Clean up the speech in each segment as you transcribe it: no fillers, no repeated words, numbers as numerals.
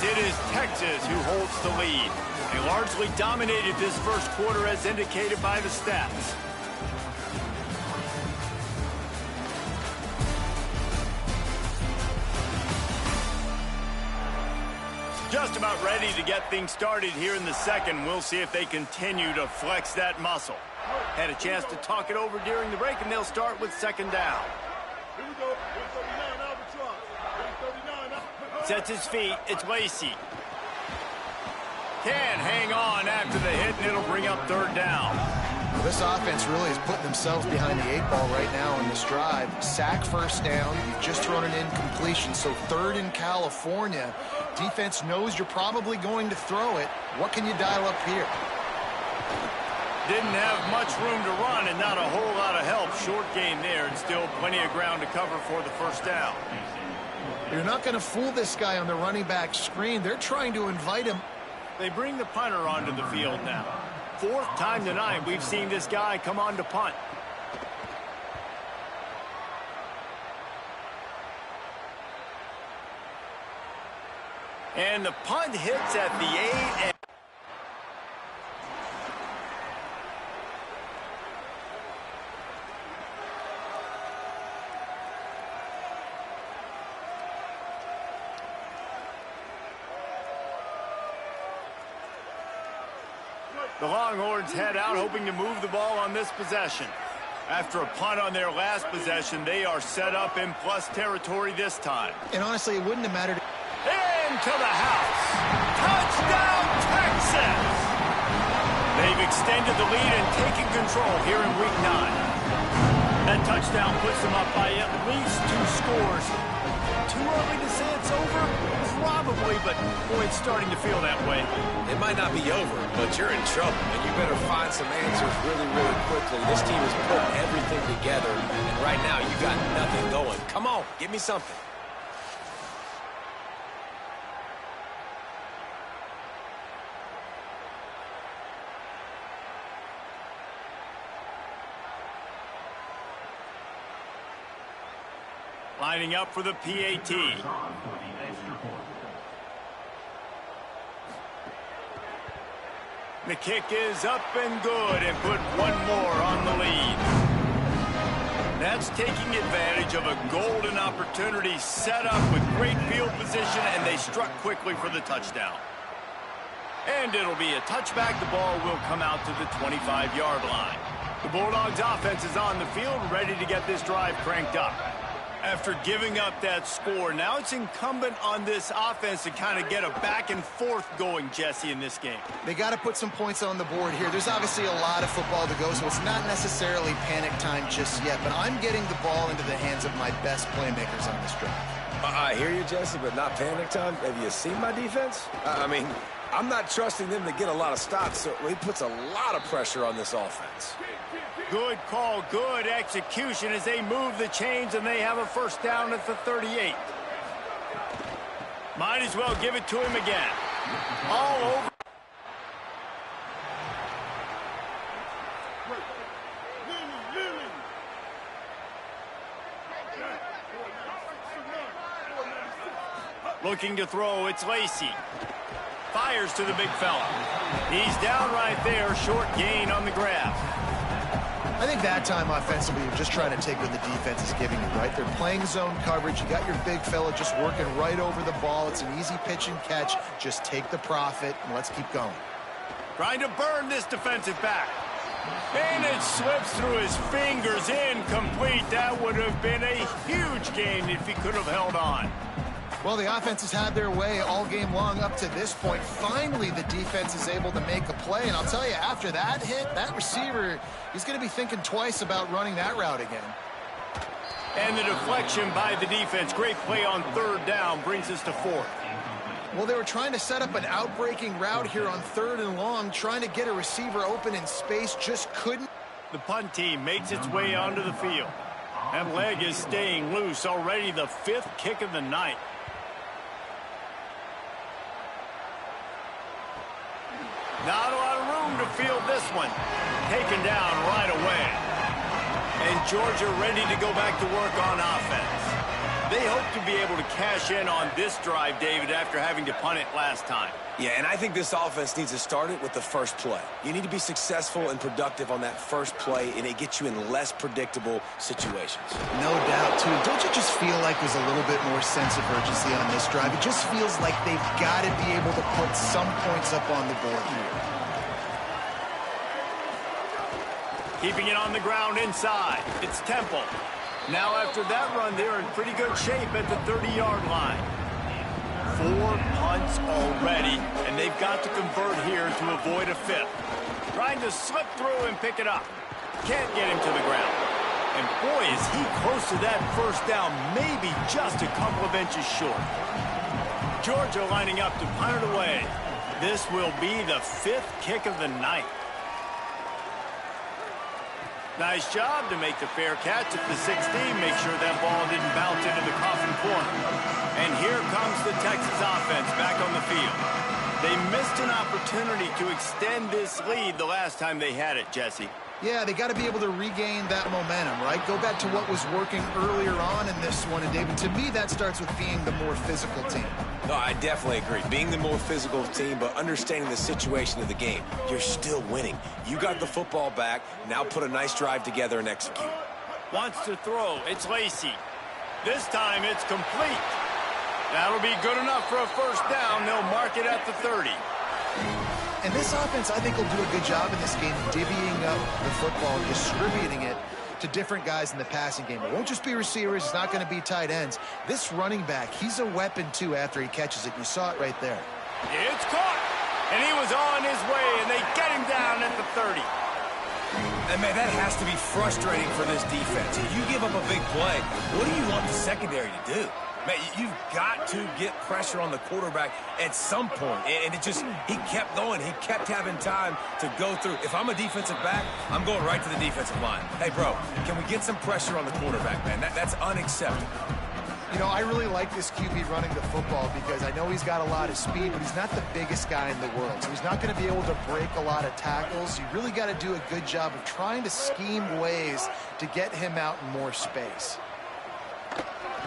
it is Texas who holds the lead. They largely dominated this first quarter as indicated by the stats. Just about ready to get things started here in the second. We'll see if they continue to flex that muscle. Had a chance to talk it over during the break, and they'll start with second down. Here we go. 139 Albatross. 139. Sets his feet. It's Lacey. Can hang on after the hit, and it'll bring up third down. Well, this offense really is putting themselves behind the 8-ball right now in this drive. Sack first down. You've just thrown an incompletion, so third in California. Defense knows you're probably going to throw it. What can you dial up here? Didn't have much room to run and not a whole lot of help. Short gain there and still plenty of ground to cover for the first down. You're not going to fool this guy on the running back screen. They're trying to invite him. They bring the punter onto the field now. Fourth time tonight we've seen this guy come on to punt. And the punt hits at the 8. The Longhorns head out, hoping to move the ball on this possession. After a punt on their last possession, they are set up in plus territory this time. And honestly, it wouldn't have mattered. Into the house. Touchdown, Texas! They've extended the lead and taken control here in Week 9. That touchdown puts them up by at least 2 scores. Too early to say it's over? Probably, but boy, it's starting to feel that way. It might not be over, but you're in trouble, and you better find some answers really, really quickly. This team is putting everything together, and right now you got nothing going. Come on, give me something. Lining up for the PAT. The kick is up and good and put one more on the lead. That's taking advantage of a golden opportunity set up with great field position, and they struck quickly for the touchdown. And it'll be a touchback. The ball will come out to the 25-yard line. The Bulldogs offense is on the field, ready to get this drive cranked up. After giving up that score, now it's incumbent on this offense to kind of get a back and forth going, Jesse, in this game. They got to put some points on the board here. There's obviously a lot of football to go, so it's not necessarily panic time just yet, but I'm getting the ball into the hands of my best playmakers on this drive. I hear you, Jesse, but not panic time. Have you seen my defense? I mean, I'm not trusting them to get a lot of stops, so he puts a lot of pressure on this offense. Good call, good execution as they move the chains, and they have a first down at the 38. Might as well give it to him again. All over. Looking to throw, it's Lacey. Fires to the big fella. He's down right there, short gain on the grab. I think that time offensively, you're just trying to take what the defense is giving you, right? They're playing zone coverage. You got your big fella just working right over the ball. It's an easy pitch and catch. Just take the profit, and let's keep going. Trying to burn this defensive back. And it slips through his fingers, incomplete. That would have been a huge gain if he could have held on. Well, the offense has had their way all game long up to this point. Finally, the defense is able to make a play. And I'll tell you, after that hit, that receiver, he's going to be thinking twice about running that route again. And the deflection by the defense. Great play on third down brings us to fourth. Well, they were trying to set up an outbreaking route here on third and long, trying to get a receiver open in space, just couldn't. The punt team makes its way onto the field. That leg is staying loose. Already the 5th kick of the night. Not a lot of room to field this one. Taken down right away. And Georgia ready to go back to work on offense. They hope to be able to cash in on this drive, David, after having to punt it last time. Yeah, and I think this offense needs to start it with the first play. You need to be successful and productive on that first play, and it gets you in less predictable situations. No doubt, too. Don't you just feel like there's a little bit more sense of urgency on this drive? It just feels like they've got to be able to put some points up on the board here. Keeping it on the ground inside. It's Temple. Now after that run, they're in pretty good shape at the 30-yard line. 4 punts already, and they've got to convert here to avoid a fifth. Trying to slip through and pick it up. Can't get him to the ground. And boy, is he close to that first down, maybe just a couple of inches short. Georgia lining up to punt it away. This will be the 5th kick of the night. Nice job to make the fair catch at the 16. Make sure that ball didn't bounce into the coffin corner. And here comes the Texas offense back on the field. They missed an opportunity to extend this lead the last time they had it, Jesse. Yeah, they got to be able to regain that momentum, right? Go back to what was working earlier on in this one. And, David, to me, that starts with being the more physical team. No, I definitely agree. Being the more physical team, but understanding the situation of the game. You're still winning. You got the football back. Now put a nice drive together and execute. Wants to throw. It's Lacy. This time it's complete. That'll be good enough for a first down. They'll mark it at the 30. And this offense, I think, will do a good job in this game divvying up the football, distributing it to different guys in the passing game. It won't just be receivers. It's not going to be tight ends. This running back, he's a weapon, too, after he catches it. You saw it right there. It's caught. And he was on his way, and they get him down at the 30. And, man, that has to be frustrating for this defense. If you give up a big play, what do you want the secondary to do? Man, you've got to get pressure on the quarterback at some point. And it just, he kept going. He kept having time to go through. If I'm a defensive back, I'm going right to the defensive line. Hey, bro, can we get some pressure on the quarterback, man? That's unacceptable. You know, I really like this QB running the football because I know he's got a lot of speed, but he's not the biggest guy in the world. So he's not going to be able to break a lot of tackles. You really got to do a good job of trying to scheme ways to get him out in more space.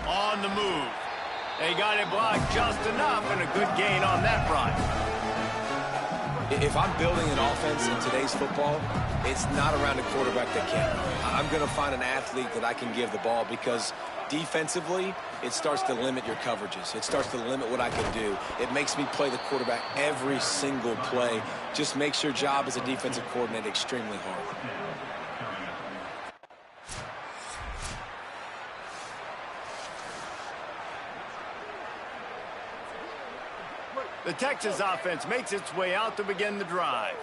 On the move. They got it blocked just enough and a good gain on that run. If I'm building an offense in today's football, it's not around a quarterback that can. I'm going to find an athlete that I can give the ball because defensively, it starts to limit your coverages. It starts to limit what I can do. It makes me play the quarterback every single play. Just makes your job as a defensive coordinator extremely hard. The Texas offense makes its way out to begin the drive.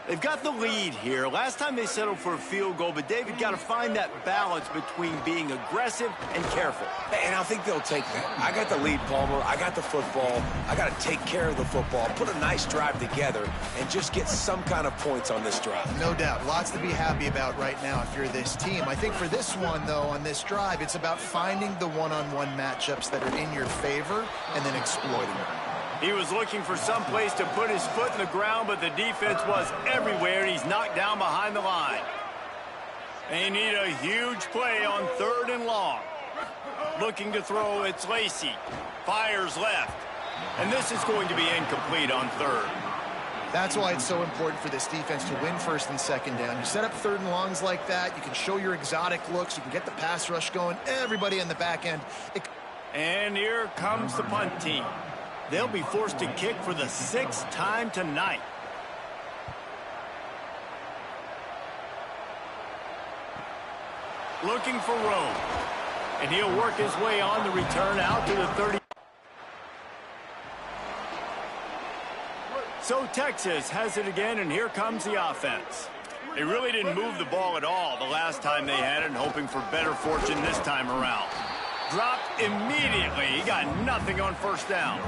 They've got the lead here. Last time they settled for a field goal, but David got to find that balance between being aggressive and careful. And I think they'll take that. I got the lead, Palmer. I got the football. I got to take care of the football, put a nice drive together, and just get some kind of points on this drive. No doubt. Lots to be happy about right now if you're this team. I think for this one, though, on this drive, it's about finding the one-on-one matchups that are in your favor and then exploiting them. He was looking for some place to put his foot in the ground, but the defense was everywhere, and he's knocked down behind the line. They need a huge play on 3rd and long. Looking to throw, it's Lacy. Fires left. And this is going to be incomplete on 3rd. That's why it's so important for this defense to win 1st and 2nd down. You set up 3rd and longs like that, you can show your exotic looks, you can get the pass rush going, everybody in the back end. And here comes the punt team. They'll be forced to kick for the 6th time tonight. Looking for Rome. And he'll work his way on the return out to the 30. So Texas has it again, and here comes the offense. They really didn't move the ball at all the last time they had it, and hoping for better fortune this time around. Dropped immediately. He got nothing on 1st down.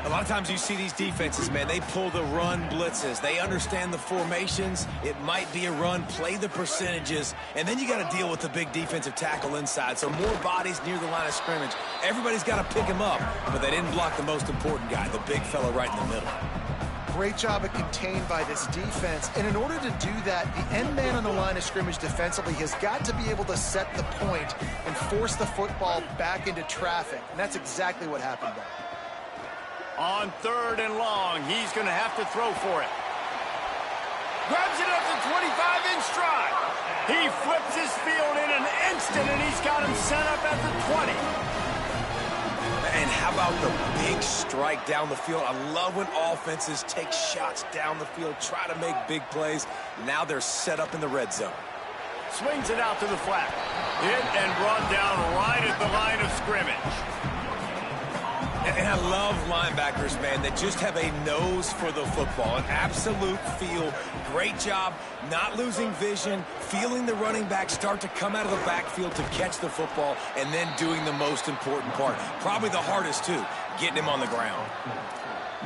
A lot of times you see these defenses, man, they pull the run blitzes. They understand the formations. It might be a run, play the percentages, and then you got to deal with the big defensive tackle inside. So more bodies near the line of scrimmage. Everybody's got to pick him up, but they didn't block the most important guy, the big fella right in the middle. Great job of contained by this defense. And in order to do that, the end man on the line of scrimmage defensively has got to be able to set the point and force the football back into traffic. And that's exactly what happened there. On 3rd and long, he's going to have to throw for it. Grabs it at the 25 in stride. He flips his field in an instant, and he's got him set up at the 20. And how about the big strike down the field? I love when offenses take shots down the field, try to make big plays. Now they're set up in the red zone. Swings it out to the flat. Hit and brought down right at the line of scrimmage. And I love linebackers, man, that just have a nose for the football, an absolute feel. Great job not losing vision, feeling the running back start to come out of the backfield to catch the football, and then doing the most important part. Probably the hardest, too, getting him on the ground.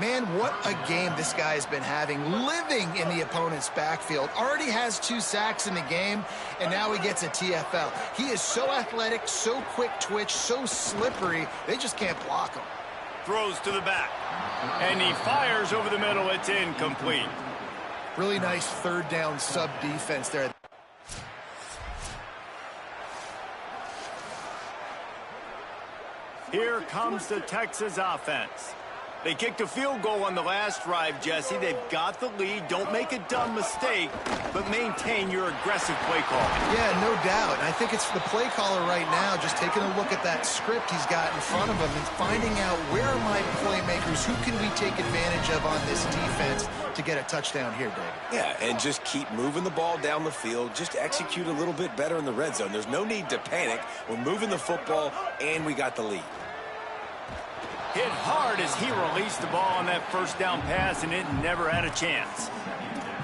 Man, what a game this guy has been having, living in the opponent's backfield. Already has 2 sacks in the game, and now he gets a TFL. He is so athletic, so quick twitch, so slippery, they just can't block him. Throws to the back. And he fires over the middle. It's incomplete. Really nice 3rd down sub defense there. Here comes the Texas offense. They kicked a field goal on the last drive, Jesse. They've got the lead. Don't make a dumb mistake, but maintain your aggressive play call. Yeah, no doubt. And I think it's the play caller right now just taking a look at that script he's got in front of him and finding out where are my playmakers, who can we take advantage of on this defense to get a touchdown here, David. Yeah, and just keep moving the ball down the field. Just execute a little bit better in the red zone. There's no need to panic. We're moving the football, and we got the lead. Hit hard as he released the ball on that 1st down pass, and it never had a chance.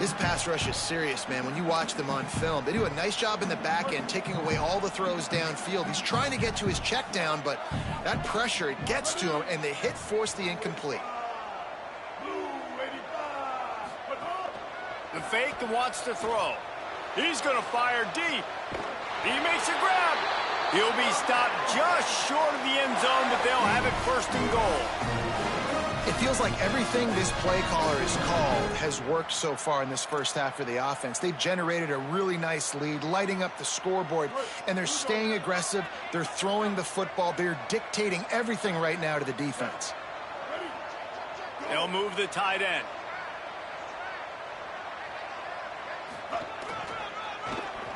This pass rush is serious, man. When you watch them on film, they do a nice job in the back end, taking away all the throws downfield. He's trying to get to his check down, but that pressure, it gets to him, and the hit forced the incomplete. The fake and wants to throw. He's going to fire deep. He makes a grab. He'll be stopped just short of the end zone, but they'll have it 1st and goal. It feels like everything this play caller has called has worked so far in this 1st half for the offense. They've generated a really nice lead, lighting up the scoreboard, and they're staying aggressive. They're throwing the football. They're dictating everything right now to the defense. They'll move the tight end.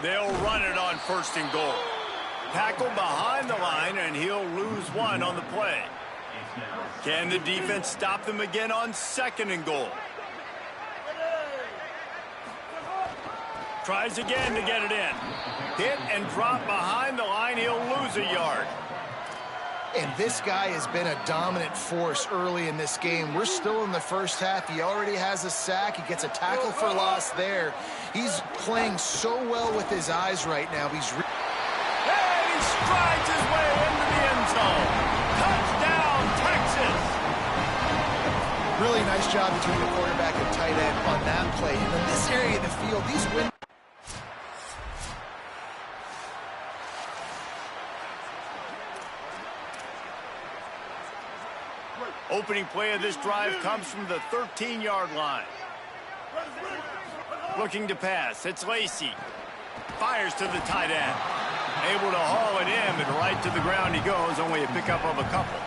They'll run it on 1st and goal. Tackle behind the line, and he'll lose 1 on the play. Can the defense stop them again on 2nd and goal? Tries again to get it in. Hit and drop behind the line. He'll lose a yard. And this guy has been a dominant force early in this game. We're still in the 1st half. He already has a sack. He gets a tackle for loss there. He's playing so well with his eyes right now. He strides his way into the end zone. Touchdown, Texas! Really nice job between the quarterback and tight end on that play. And in this area of the field, these win. Opening play of this drive comes from the 13-yard line. Looking to pass. It's Lacey. Fires to the tight end. Able to haul it in, but right to the ground he goes. Only a pickup of a couple.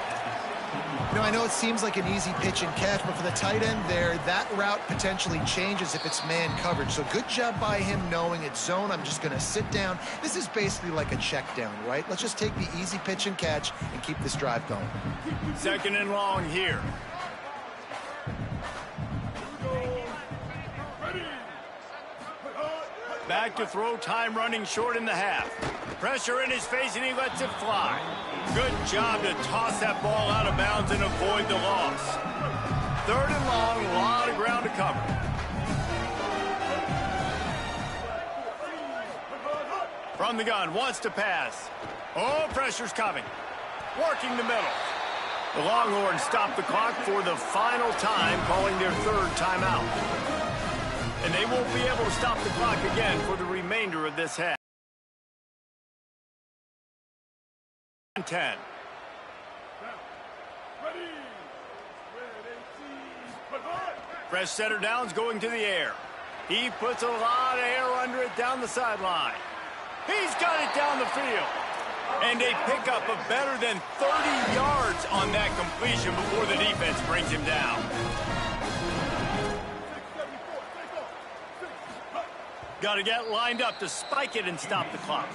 You know, I know it seems like an easy pitch and catch, but for the tight end there, that route potentially changes if it's man coverage. So good job by him knowing it's zone. I'm just going to sit down. This is basically like a check down, right? Let's just take the easy pitch and catch and keep this drive going. 2nd and long here. Back to throw, time running short in the half. Pressure in his face, and he lets it fly. Good job to toss that ball out of bounds and avoid the loss. 3rd and long, a lot of ground to cover. From the gun, wants to pass. Oh, pressure's coming. Working the middle. The Longhorns stop the clock for the final time, calling their 3rd timeout. And they won't be able to stop the clock again for the remainder of this half. 10. Fresh setter down's going to the air. He puts a lot of air under it down the sideline. He's got it down the field. And they pick up a better than 30 yards on that completion before the defense brings him down. Got to get lined up to spike it and stop the clock.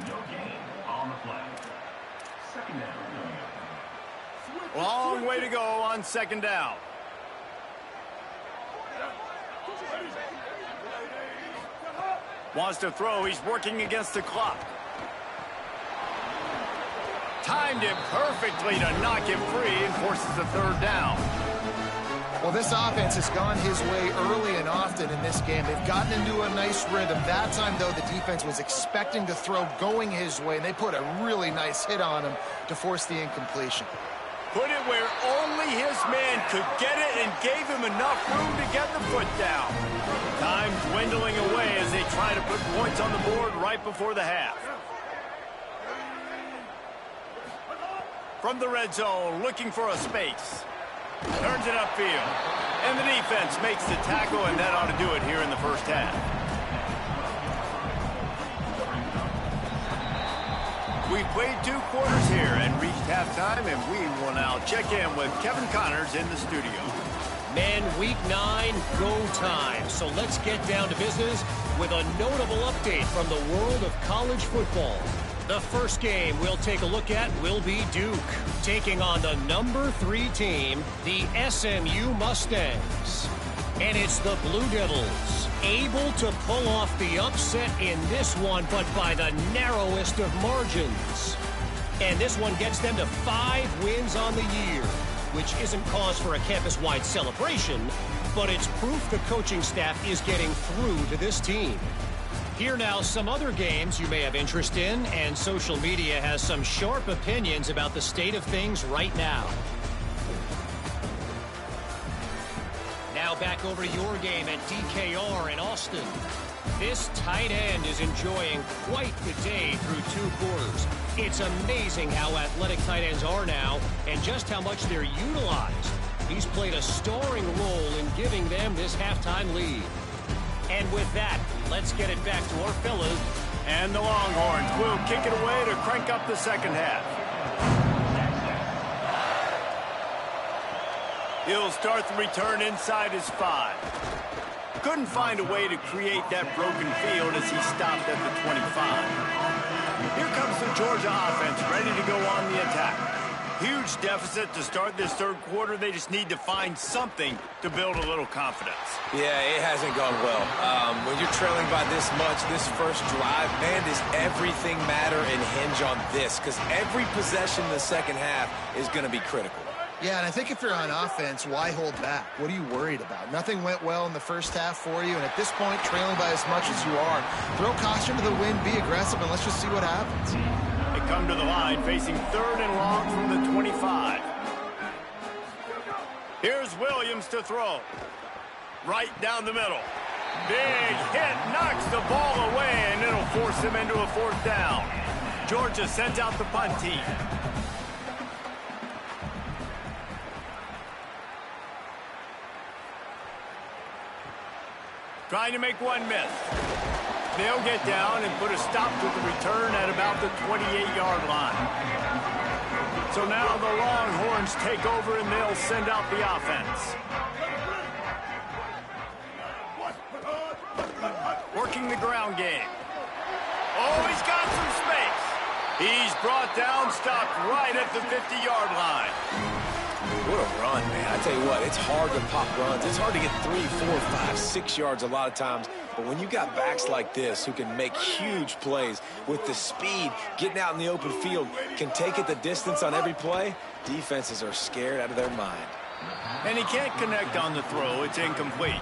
No gain on the play. Second down. Long way to go on second down. Wants to throw. He's working against the clock. Timed it perfectly to knock him free and forces the third down. Well, this offense has gone his way early and often in this game. They've gotten into a nice rhythm. That time, though, the defense was expecting to throw going his way, and they put a really nice hit on him to force the incompletion. Put it where only his man could get it and gave him enough room to get the foot down. Time dwindling away as they try to put points on the board right before the half. From the red zone, looking for a space. Turns it upfield. And the defense makes the tackle, and that ought to do it here in the first half. We've played 2 quarters here and reached halftime, and we will now check in with Kevin Connors in the studio. Men, week 9, go time. So let's get down to business with a notable update from the world of college football. The first game we'll take a look at will be Duke, taking on the number 3 team, the SMU Mustangs. And it's the Blue Devils, able to pull off the upset in this one, but by the narrowest of margins. And this one gets them to 5 wins on the year, which isn't cause for a campus-wide celebration, but it's proof the coaching staff is getting through to this team. Here now, some other games you may have interest in, and social media has some sharp opinions about the state of things right now. Now back over to your game at DKR in Austin. This tight end is enjoying quite the day through 2 quarters. It's amazing how athletic tight ends are now and just how much they're utilized. He's played a starring role in giving them this halftime lead. And with that, let's get it back to our fellas. And the Longhorns will kick it away to crank up the second half. He'll start the return inside his 5. Couldn't find a way to create that broken field as he stopped at the 25. Here comes the Georgia offense ready to go on the attack. Huge deficit to start this third quarter. They just need to find something to build a little confidence. Yeah, it hasn't gone well. When you're trailing by this much, this first drive, man, does everything matter and hinge on this? Because every possession in the second half is going to be critical. Yeah, and I think if you're on offense, why hold back? What are you worried about? Nothing went well in the first half for you, and at this point, trailing by as much as you are, throw caution to the wind, be aggressive, and let's just see what happens. They come to the line facing 3rd and long from the 25. Here's Williams to throw. Right down the middle. Big hit, knocks the ball away, and it'll force them into a 4th down. Georgia sends out the punt team. Trying to make one miss. They'll get down and put a stop to the return at about the 28-yard line. So now the Longhorns take over and they'll send out the offense. Working the ground game. Oh, he's got some space. He's brought down, stopped right at the 50-yard line. What a run, man. I tell you what, it's hard to pop runs. It's hard to get 3, 4, 5, 6 yards a lot of times. But when you got backs like this who can make huge plays with the speed, getting out in the open field, can take it the distance on every play, defenses are scared out of their mind. And he can't connect on the throw. It's incomplete.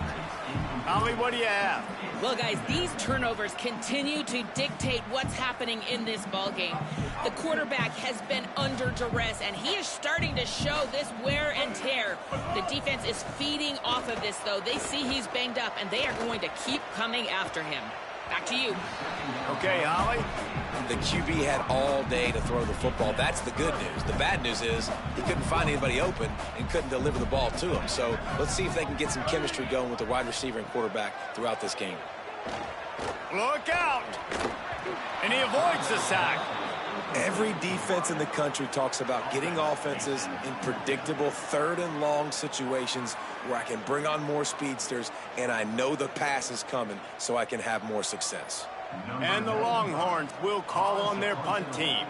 Ollie, what do you have? Well, guys, these turnovers continue to dictate what's happening in this ballgame. The quarterback has been under duress, and he is starting to show this wear and tear. The defense is feeding off of this, though. They see he's banged up, and they are going to keep coming after him. Back to you. Okay, Holly. The QB had all day to throw the football. That's the good news. The bad news is he couldn't find anybody open and couldn't deliver the ball to him. So let's see if they can get some chemistry going with the wide receiver and quarterback throughout this game. Look out! And he avoids the sack. Every defense in the country talks about getting offenses in predictable third and long situations where I can bring on more speedsters and I know the pass is coming so I can have more success. And the Longhorns will call on their punt team.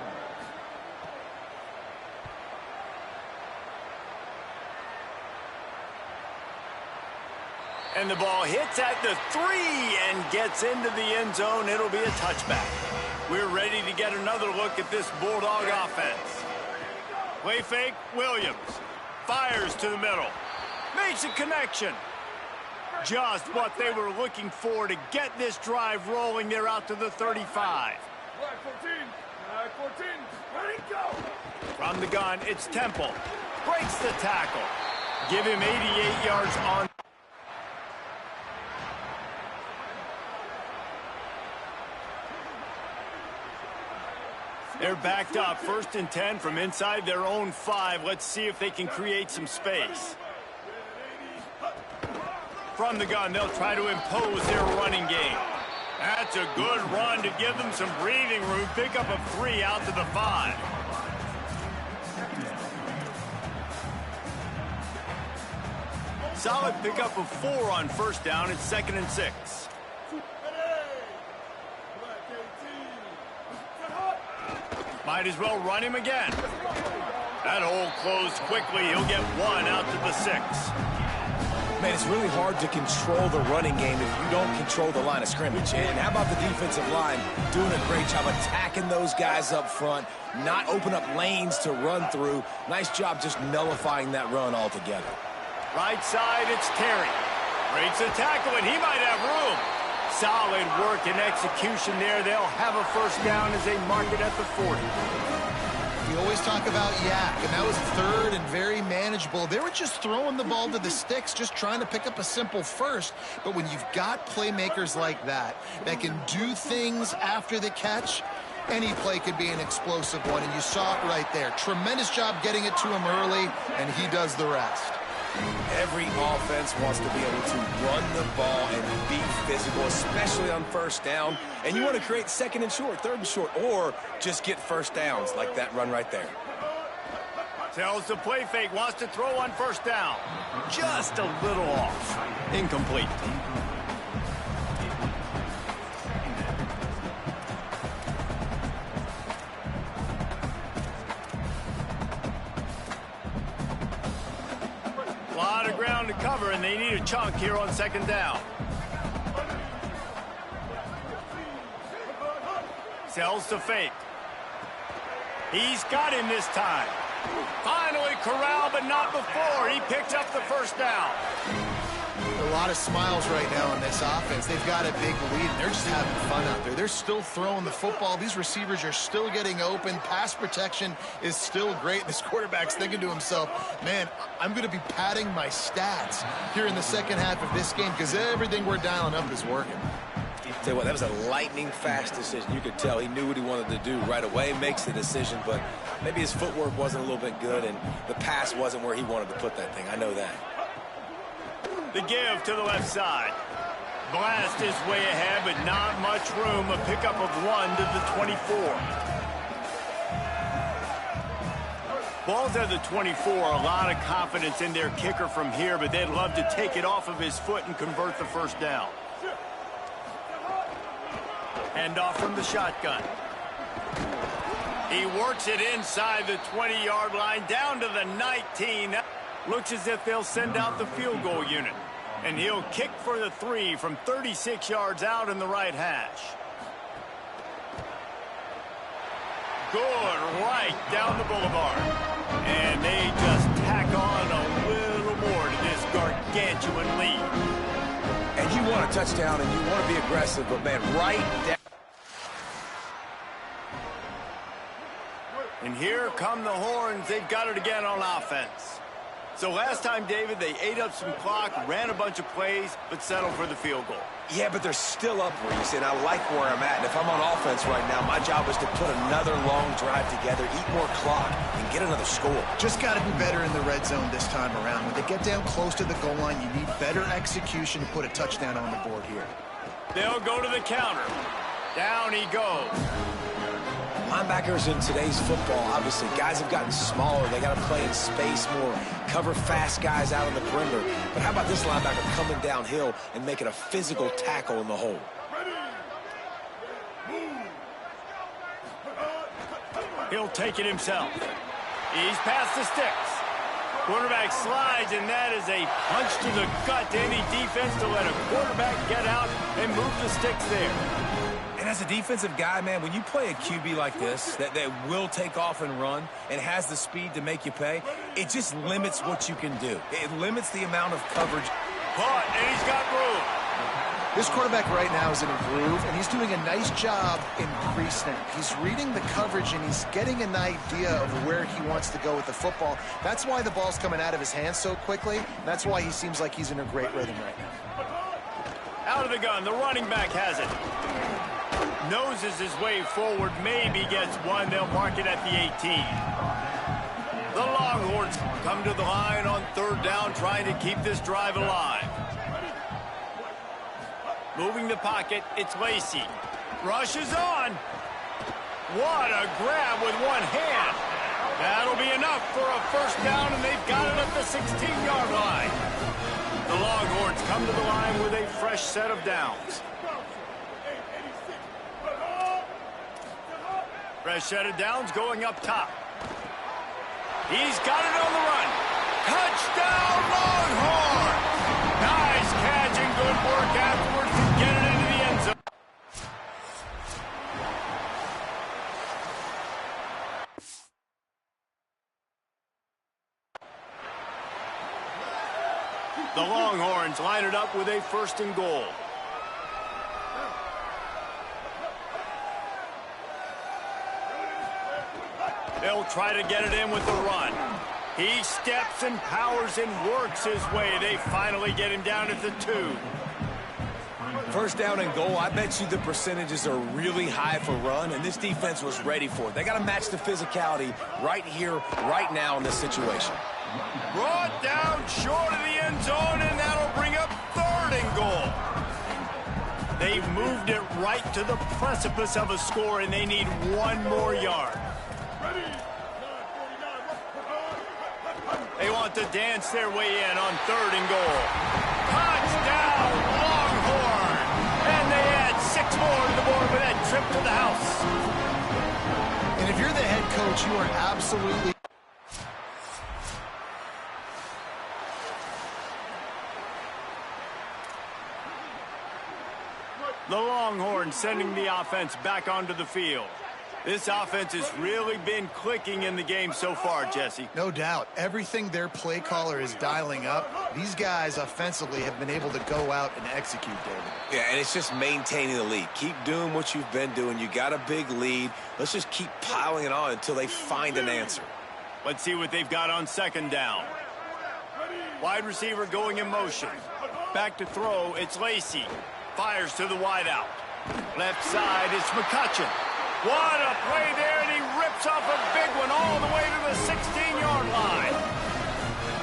And the ball hits at the 3 and gets into the end zone. It'll be a touchback. We're ready to get another look at this Bulldog offense. Play fake, Williams. Fires to the middle. Makes a connection. Just what they were looking for to get this drive rolling. They're out to the 35. Black 14. Black 14. Ready, go. From the gun, it's Temple. Breaks the tackle. Give him 88 yards on. They're backed up, 1st and 10 from inside their own 5. Let's see if they can create some space. From the gun, they'll try to impose their running game. That's a good run to give them some breathing room. Pick up of 3 out to the 5. Solid pickup of 4 on 1st down. It's 2nd and 6. Might as well run him again. That hole closed quickly. He'll get 1 out to the 6. Man, it's really hard to control the running game if you don't control the line of scrimmage. And how about the defensive line doing a great job attacking those guys up front, not open up lanes to run through. Nice job just nullifying that run altogether. Right side, it's Terry. Breaks a tackle, and he might have room. Solid work and execution there. They'll have a 1st down as they mark it at the 40. We always talk about yak, and that was 3rd and very manageable. They were just throwing the ball to the sticks, just trying to pick up a simple 1st. But when you've got playmakers like that can do things after the catch, any play could be an explosive one, and you saw it right there. Tremendous job getting it to him early, and he does the rest. Every offense wants to be able to run the ball and be physical, especially on 1st down. And you want to create 2nd and short, 3rd and short, or just get 1st downs like that run right there. Tells the play fake, wants to throw on 1st down. Just a little off. Incomplete. A lot of ground to cover, and they need a chunk here on 2nd down. Sells to fake. He's got him this time. Finally corralled, but not before. He picks up the 1st down. A lot of smiles right now in this offense. They've got a big lead, and they're just having fun out there. They're still throwing the football. These receivers are still getting open. Pass protection is still great. This quarterback's thinking to himself, man, I'm going to be padding my stats here in the 2nd half of this game because everything we're dialing up is working. Tell you what, that was a lightning-fast decision. You could tell he knew what he wanted to do right away, makes the decision, but maybe his footwork wasn't a little bit good, and the pass wasn't where he wanted to put that thing. I know that. The give to the left side. Blast is way ahead, but not much room. A pickup of 1 to the 24. Ball's at the 24. A lot of confidence in their kicker from here, but they'd love to take it off of his foot and convert the 1st down. Hand off from the shotgun. He works it inside the 20-yard line down to the 19. That looks as if they'll send out the field goal unit. And he'll kick for the 3 from 36 yards out in the right hash. Good right down the boulevard. And they just tack on a little more to this gargantuan lead. And you want a touchdown and you want to be aggressive, but man, right down. And here come the Horns. They've got it again on offense. So last time, David, they ate up some clock, ran a bunch of plays, but settled for the field goal. Yeah, but they're still up, Reese, and I like where I'm at. And if I'm on offense right now, my job is to put another long drive together, eat more clock, and get another score. Just got to be better in the red zone this time around. When they get down close to the goal line, you need better execution to put a touchdown on the board here. They'll go to the counter. Down he goes. Linebackers in today's football, obviously, guys have gotten smaller. They got to play in space more, cover fast guys out on the perimeter. But how about this linebacker coming downhill and making a physical tackle in the hole? He'll take it himself. He's past the sticks. Quarterback slides, and that is a punch to the gut to any defense to let a quarterback get out and move the sticks there. And as a defensive guy, man, when you play a QB like this that will take off and run and has the speed to make you pay, it just limits what you can do. It limits the amount of coverage. Caught, and he's got room. This quarterback right now is in a groove, and he's doing a nice job in pre-snap. He's reading the coverage, and he's getting an idea of where he wants to go with the football. That's why the ball's coming out of his hands so quickly. That's why he seems like he's in a great rhythm right now. Out of the gun, the running back has it. Noses his way forward, maybe gets one. They'll mark it at the 18. The Longhorns come to the line on third down, trying to keep this drive alive. Moving the pocket, it's Lacey. Rushes on. What a grab with one hand. That'll be enough for a first down, and they've got it at the 16-yard line. The Longhorns come to the line with a fresh set of downs. Fresh set of downs going up top. He's got it on the run. Touchdown, Longhorns! Nice catch and good work afterwards to get it into the end zone. The Longhorns line it up with a first and goal. They'll try to get it in with the run. He steps and powers and works his way. They finally get him down at the 2. First down and goal, I bet you the percentages are really high for run, and this defense was ready for it. They got to match the physicality right here, right now in this situation. Brought down short of the end zone, and that'll bring up third and goal. They've moved it right to the precipice of a score, and they need one more yard. They want to dance their way in on third and goal. Touchdown, Longhorn! And they add 6 more to the board with that trip to the house. And if you're the head coach, you are absolutely... The Longhorns sending the offense back onto the field. This offense has really been clicking in the game so far, Jesse. No doubt. Everything their play caller is dialing up, these guys offensively have been able to go out and execute, David. Yeah, and it's just maintaining the lead. Keep doing what you've been doing. You got a big lead. Let's just keep piling it on until they find an answer. Let's see what they've got on second down. Wide receiver going in motion. Back to throw, it's Lacey. Fires to the wideout. Left side, it's McCutcheon. What a play there, and he rips off a big one all the way to the 16-yard line.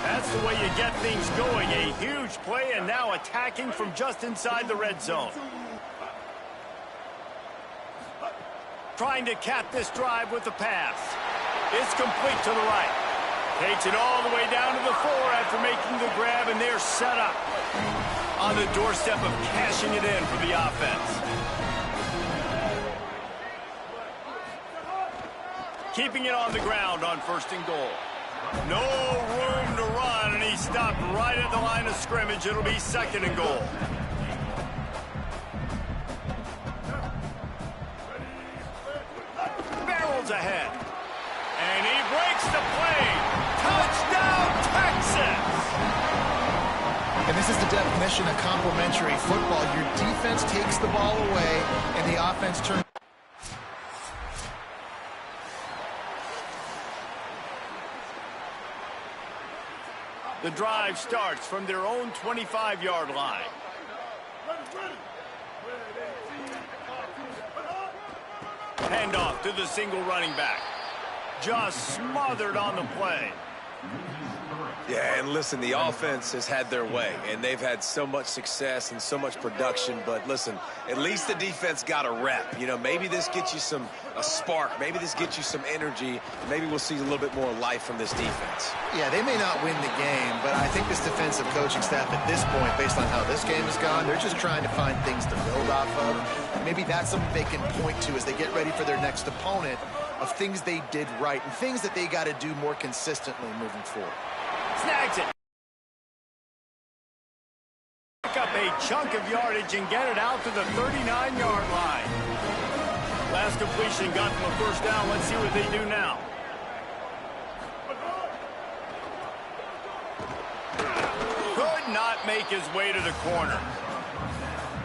That's the way you get things going. A huge play, and now attacking from just inside the red zone. Trying to cap this drive with the pass. It's complete to the right. Takes it all the way down to the 4 after making the grab, and they're set up on the doorstep of cashing it in for the offense. Keeping it on the ground on first and goal. No room to run, and he stopped right at the line of scrimmage. It'll be second and goal. Barrels ahead. And he breaks the play. Touchdown, Texas! And this is the definition of complementary football. Your defense takes the ball away, and the offense turns. The drive starts from their own 25-yard line. Handoff to the single running back. Just smothered on the play. Yeah, and listen, the offense has had their way, and they've had so much success and so much production. But listen, at least the defense got a rep. You know, maybe this gets you a spark. Maybe this gets you some energy. Maybe we'll see a little bit more life from this defense. Yeah, they may not win the game, but I think this defensive coaching staff at this point, based on how this game has gone, they're just trying to find things to build off of. Maybe that's something they can point to as they get ready for their next opponent, of things they did right and things that they got to do more consistently moving forward. Snags it. Pick up a chunk of yardage and get it out to the 39-yard line. Last completion got them a first down. Let's see what they do now. Could not make his way to the corner.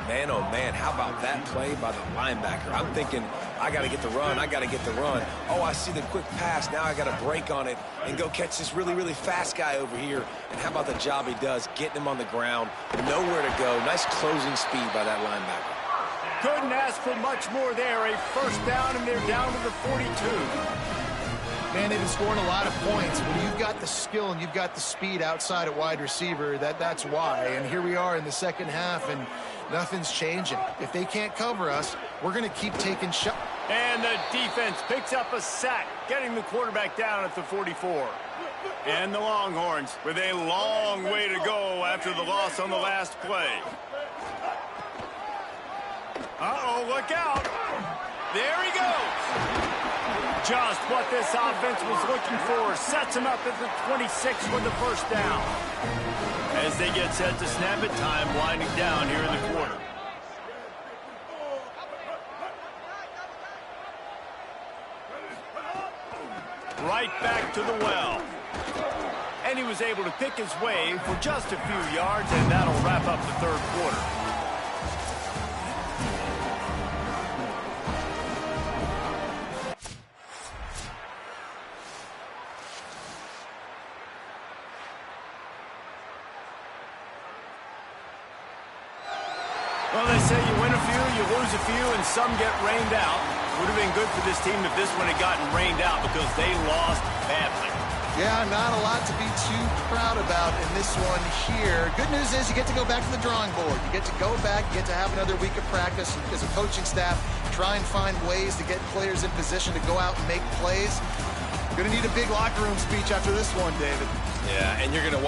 Man, oh man, how about that play by the linebacker? I'm thinking, I got to get the run, I got to get the run. Oh, I see the quick pass, now I got to break on it and go catch this really, really fast guy over here. And how about the job he does, getting him on the ground, nowhere to go. Nice closing speed by that linebacker. Couldn't ask for much more there. A first down, and they're down to the 42. Man, they've been scoring a lot of points. When you've got the skill and you've got the speed outside at wide receiver, that's why. And here we are in the second half, and nothing's changing. If they can't cover us, we're going to keep taking shots. And the defense picks up a sack, getting the quarterback down at the 44. And the Longhorns with a long way to go after the loss on the last play. Uh-oh, look out. There he goes. Just what this offense was looking for. Sets him up at the 26 for the first down. As they get set to snap it, time winding down here in the quarter. Right back to the well. And he was able to pick his way for just a few yards, and that'll wrap up the third quarter. Well, they say you win a few, you lose a few, and some get rained out. Would have been good for this team if this one had gotten rained out because they lost badly. Yeah, not a lot to be too proud about in this one here. Good news is you get to go back to the drawing board. You get to go back, you get to have another week of practice as a coaching staff, try and find ways to get players in position to go out and make plays. Going to need a big locker room speech after this one, David. Yeah, and you're going to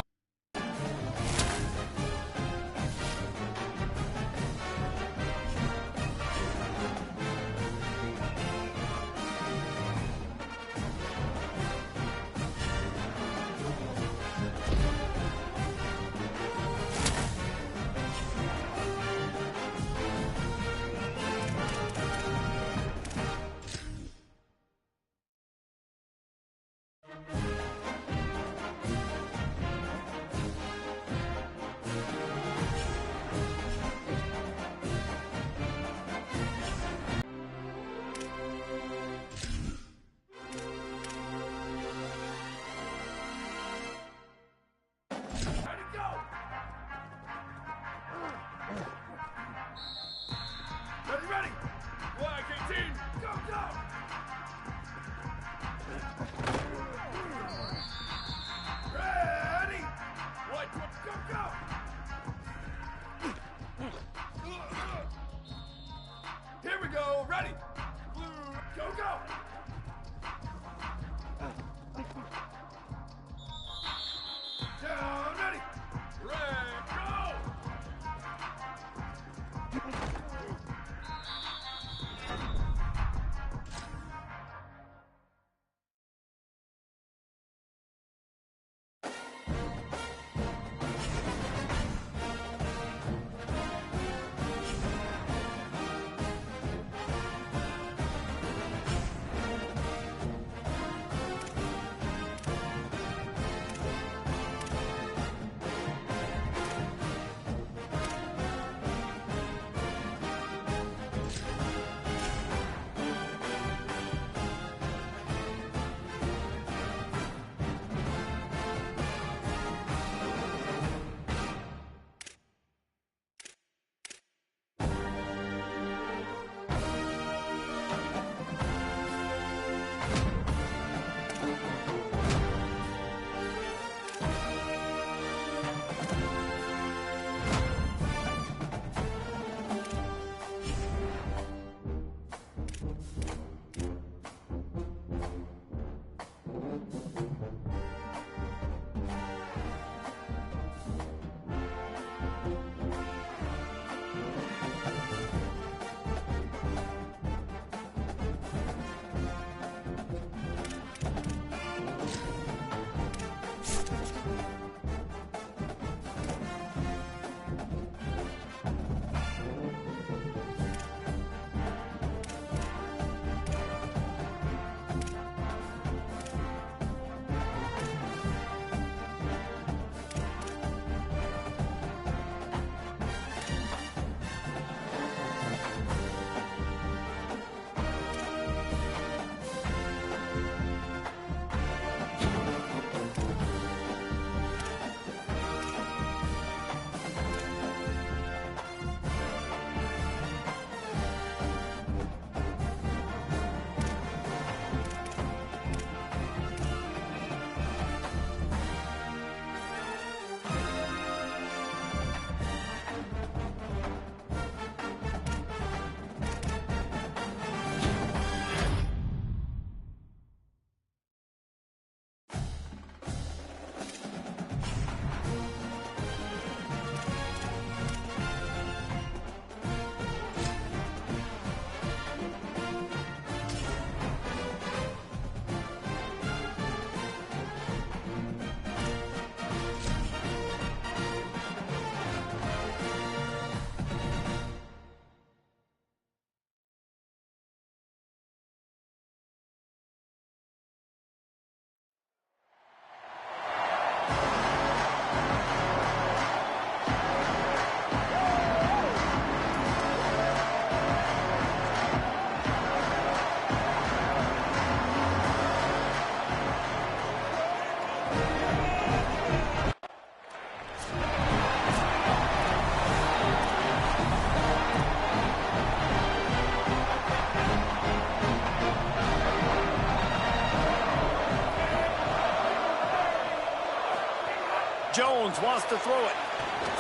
Jones wants to throw it.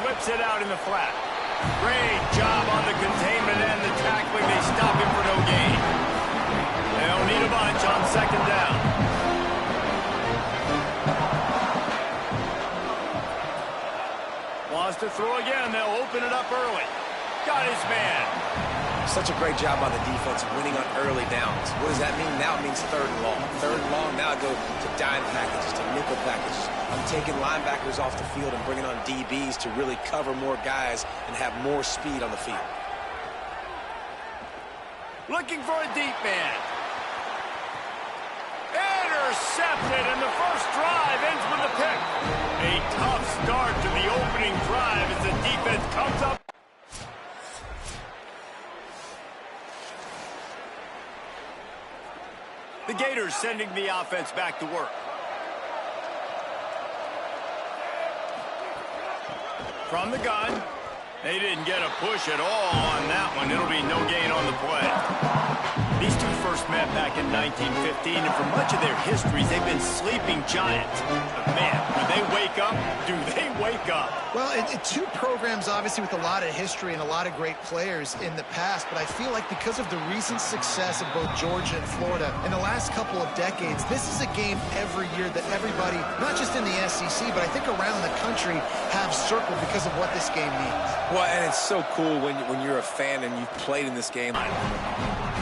Flips it out in the flat. Great job on the containment and the tackling. They stop him for no gain. They'll need a bunch on second down. Wants to throw again. They'll open it up early. Got his man. Such a great job by the defense winning on early downs. What does that mean? Now it means third and long. Third and long, now I go to dime packages, to nickel packages. I'm taking linebackers off the field and bringing on DBs to really cover more guys and have more speed on the field. Looking for a deep man. Intercepted, and the first drive ends with a pick. A tough start to the opening drive as the defense comes up. The Gators sending the offense back to work. From the gun. They didn't get a push at all on that one. It'll be no gain on the play. These two first met back in 1915, and for much of their histories, they've been sleeping giants. But man, when they wake up, do they wake up? Well, two programs, obviously, with a lot of history and a lot of great players in the past, but I feel like because of the recent success of both Georgia and Florida in the last couple of decades, this is a game every year that everybody, not just in the SEC, but I think around the country, have circled because of what this game means. Well, and it's so cool when you're a fan and you've played in this game.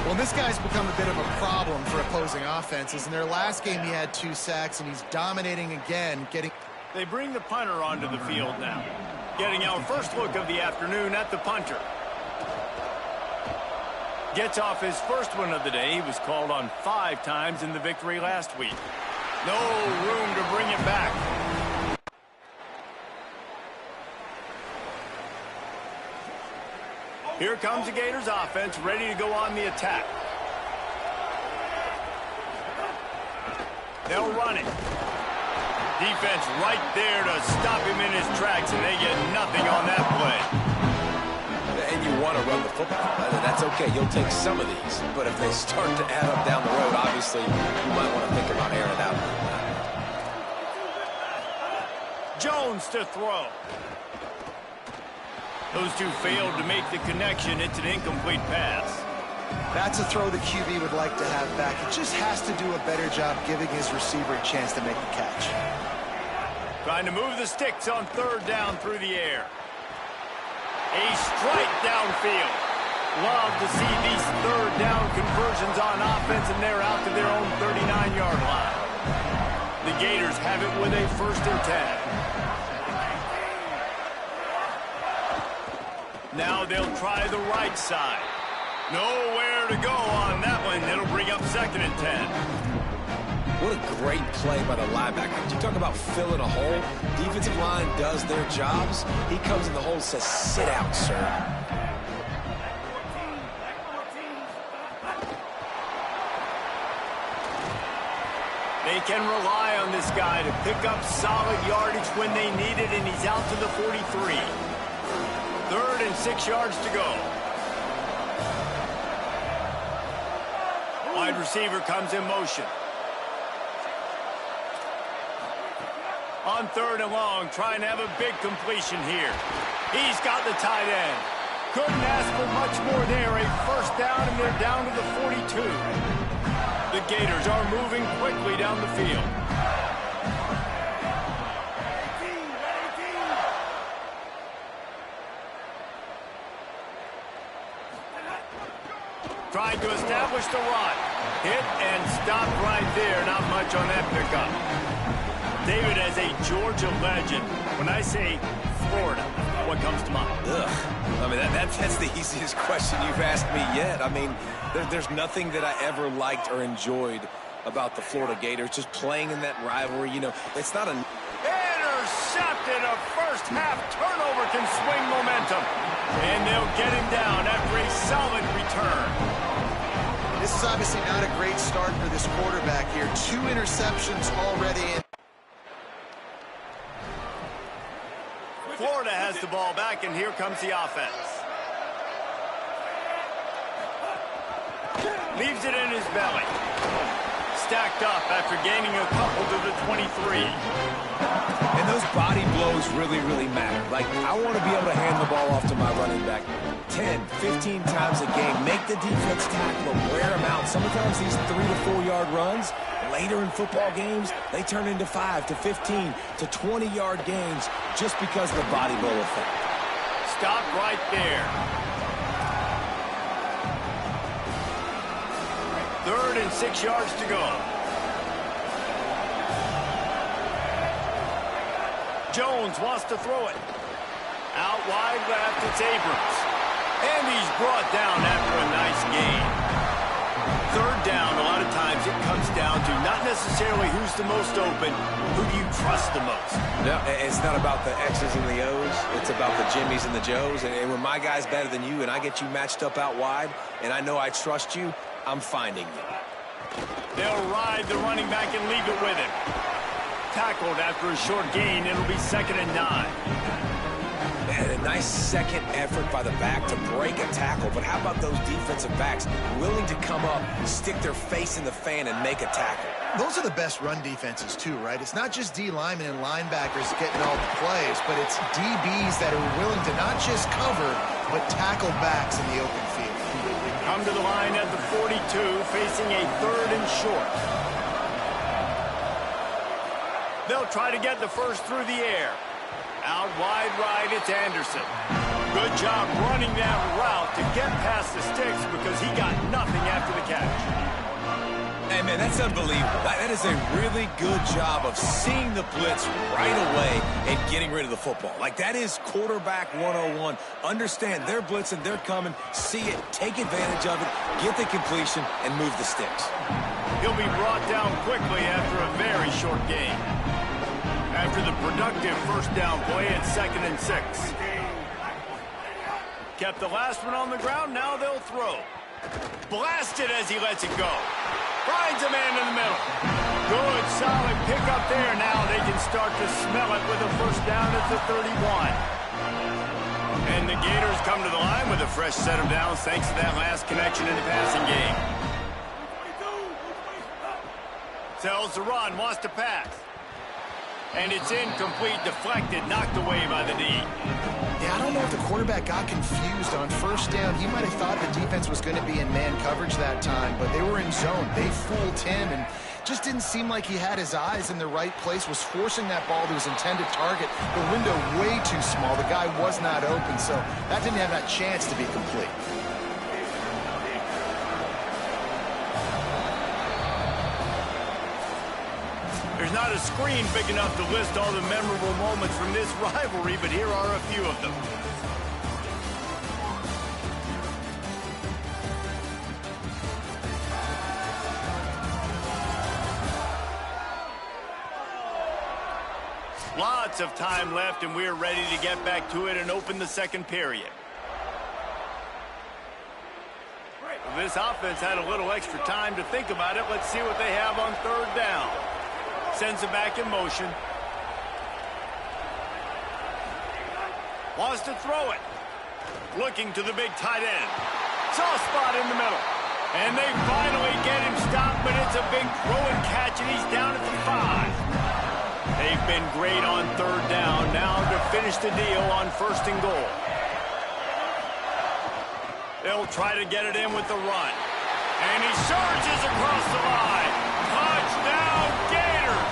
Well, this guy's become a bit of a problem for opposing offenses. In their last game, he had 2 sacks, and he's dominating again, getting... They bring the punter onto the field now. Getting our first look of the afternoon at the punter. Gets off his first one of the day. He was called on 5 times in the victory last week. No room to bring it back. Here comes the Gators offense, ready to go on the attack. They'll run it. Defense right there to stop him in his tracks, and they get nothing on that play. And you want to run the football. That's okay. You'll take some of these. But if they start to add up down the road, obviously, you might want to think about airing it out. Jones to throw. Those two failed to make the connection. It's an incomplete pass. That's a throw the QB would like to have back. He just has to do a better job giving his receiver a chance to make the catch. Trying to move the sticks on third down through the air. A strike downfield. Love to see these third down conversions on offense, and they're out to their own 39-yard line. The Gators have it with a 1st and 10. Now they'll try the right side. Nowhere to go on that one. It'll bring up 2nd and 10. What a great play by the linebacker. You talk about filling a hole. Defensive line does their jobs. He comes in the hole and says, sit out, sir. They can rely on this guy to pick up solid yardage when they need it, and he's out to the 43. 3rd and 6 yards to go. Wide receiver comes in motion. On 3rd and long, trying to have a big completion here. He's got the tight end. Couldn't ask for much more there. A 1st down, and they're down to the 42. The Gators are moving quickly down the field. Trying to establish the run. Hit and stop right there. Not much on that pickup. David, as a Georgia legend, when I say Florida, what comes to mind? Ugh. I mean, that's the easiest question you've asked me yet. I mean, there's nothing that I ever liked or enjoyed about the Florida Gators. Just playing in that rivalry, you know, it's not a... Intercepted. A first-half turnover can swing momentum. And they'll get him down after a solid return. This is obviously not a great start for this quarterback here. 2 interceptions already in. Florida has the ball back, and here comes the offense. Leaves it in his belly. stacked up after gaining a couple to the 23. And those body blows really, really matter. Like, I want to be able to hand the ball off to my running back 10, 15 times a game. Make the defense tackle them, wear them out. Sometimes these 3 to 4 yard runs, later in football games, they turn into 5 to 15 to 20 yard gains just because of the body blow effect. Stop right there. 3rd and 6 yards to go. Jones wants to throw it. Out wide left, it's Abrams. And he's brought down after a nice gain. 3rd down, a lot of times it comes down to not necessarily who's the most open, who do you trust the most? No, it's not about the X's and the O's. It's about the Jimmys and the Joes. And when my guy's better than you and I get you matched up out wide and I know I trust you, I'm finding you. They'll ride the running back and leave it with him. Tackled after a short gain. It'll be 2nd and 9. Man, a nice second effort by the back to break a tackle. But how about those defensive backs willing to come up, stick their face in the fan, and make a tackle? Those are the best run defenses, too, right? It's not just D linemen and linebackers getting all the plays, but it's DBs that are willing to not just cover, but tackle backs in the open field. Come to the line at the 42, facing a 3rd and short. They'll try to get the first through the air. Out wide right, it's Anderson. Good job running that route to get past the sticks because he got nothing after the catch. Hey, man, that's unbelievable. That is a really good job of seeing the blitz right away and getting rid of the football. Like, that is quarterback 101. Understand they're blitzing, they're coming, see it, take advantage of it, get the completion, and move the sticks. He'll be brought down quickly after a very short game. After the productive 1st down play at 2nd and 6. Kept the last one on the ground, now they'll throw. Blasted as he lets it go. Finds a man in the middle. Good, solid pickup there. Now they can start to smell it with a 1st down at the 31. And the Gators come to the line with a fresh set of downs thanks to that last connection in the passing game. Sells the run, wants to pass. And it's incomplete, deflected, knocked away by the D. Yeah, I don't know if the quarterback got confused on 1st down. He might have thought the defense was going to be in man coverage that time, but they were in zone. They fooled him and just didn't seem like he had his eyes in the right place, was forcing that ball to his intended target. The window way too small. The guy was not open, so that didn't have that chance to be complete. There's not a screen big enough to list all the memorable moments from this rivalry, but here are a few of them. Lots of time left, and we're ready to get back to it and open the 2nd period. This offense had a little extra time to think about it. Let's see what they have on 3rd down. Sends it back in motion. Wants to throw it. Looking to the big tight end. Soft spot in the middle. And they finally get him stopped, but it's a big throw and catch, and he's down at the 5. They've been great on 3rd down. Now to finish the deal on 1st and goal. They'll try to get it in with the run. And he surges across the line. Touchdown, Gators!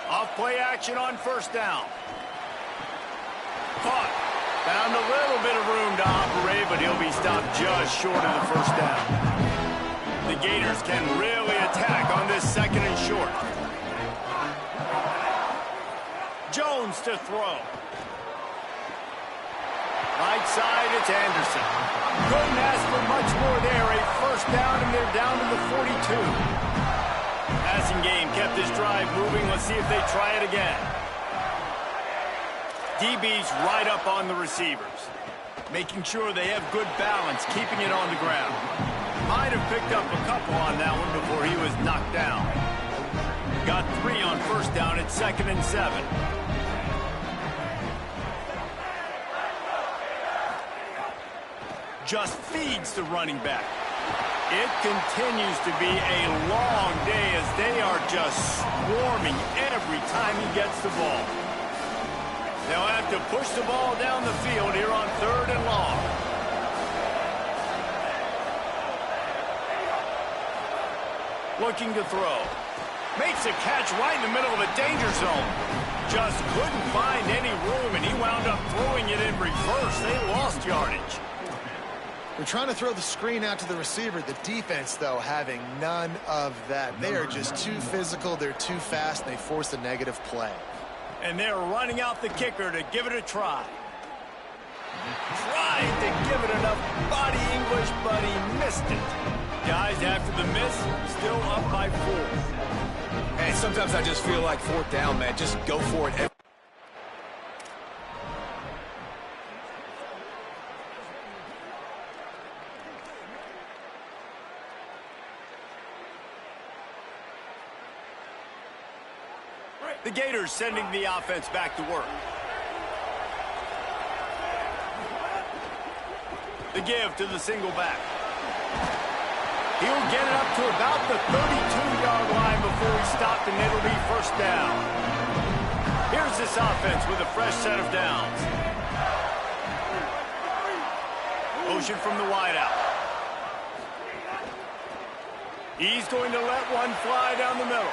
Off-play action on 1st down. Caught. Found a little bit of room to operate, but he'll be stopped just short of the 1st down. The Gators can really attack on this 2nd and short. Jones to throw. Right side, it's Anderson. Couldn't ask for much more there. A 1st down, and they're down to the 42. Passing game kept this drive moving. Let's see if they try it again. DB's right up on the receivers, making sure they have good balance, keeping it on the ground. Might have picked up a couple on that one before he was knocked down. Got 3 on first down at 2nd and 7. Just feeds the running back. It continues to be a long day as they are just swarming every time he gets the ball. They'll have to push the ball down the field here on 3rd and long. Looking to throw. Makes a catch right in the middle of a danger zone. Just couldn't find any room, and he wound up throwing it in reverse. They lost yardage. They're trying to throw the screen out to the receiver. The defense, though, having none of that. They are just too physical. They're too fast, and they force a negative play. And they're running out the kicker to give it a try. Tried to give it enough body English, but he missed it. Guys, after the miss, still up by 4. And sometimes I just feel like 4th down, man. Just go for it. The Gators sending the offense back to work. The give to the single back. He'll get it up to about the 32-yard line before he stopped, and it'll be first down. Here's this offense with a fresh set of downs. Motion from the wideout. He's going to let one fly down the middle.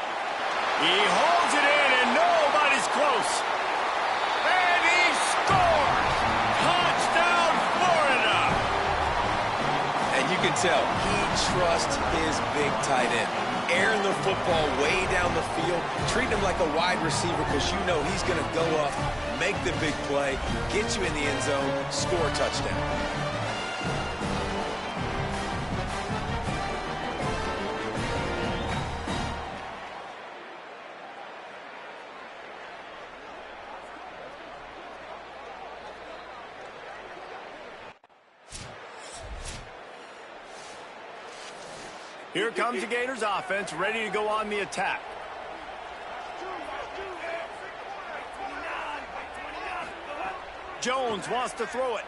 He holds it in, and nobody's close. And he scores! Touchdown, Florida! And you can tell he trusts his big tight end. Airing the football way down the field, treating him like a wide receiver because you know he's going to go up, make the big play, get you in the end zone, score a touchdown. Here comes the Gators offense, ready to go on the attack. Jones wants to throw it.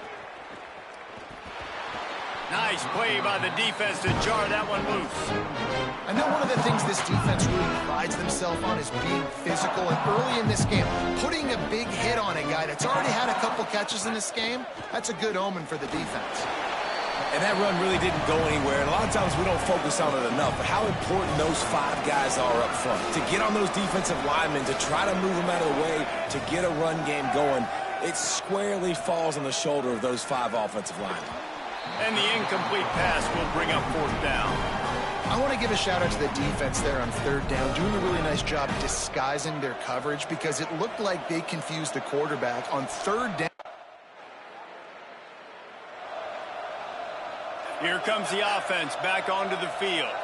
Nice play by the defense to jar that one loose. I know one of the things this defense really prides themselves on is being physical, and early in this game, putting a big hit on a guy that's already had a couple catches in this game, that's a good omen for the defense. And that run really didn't go anywhere, and a lot of times we don't focus on it enough, but how important those 5 guys are up front. To get on those defensive linemen, to try to move them out of the way, to get a run game going, it squarely falls on the shoulder of those 5 offensive linemen. And the incomplete pass will bring up 4th down. I want to give a shout out to the defense there on 3rd down, doing a really nice job disguising their coverage because it looked like they confused the quarterback on 3rd down. Here comes the offense back onto the field.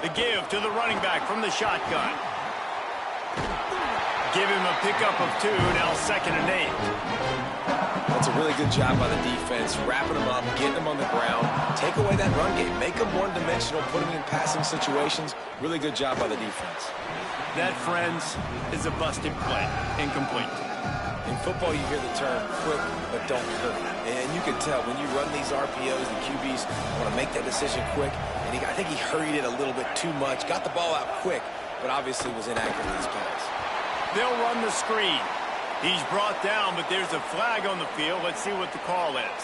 The give to the running back from the shotgun. Give him a pickup of 2, now 2nd and 8. That's a really good job by the defense, wrapping them up, getting them on the ground, take away that run game, make them one-dimensional, put them in passing situations. Really good job by the defense. That, friends, is a busted play. Incomplete. In football, you hear the term quick but don't hurry. And you can tell when you run these RPOs, the QBs want to make that decision quick. And I think he hurried it a little bit too much, got the ball out quick, but obviously was inaccurate in his pass. They'll run the screen. He's brought down, but there's a flag on the field. Let's see what the call is.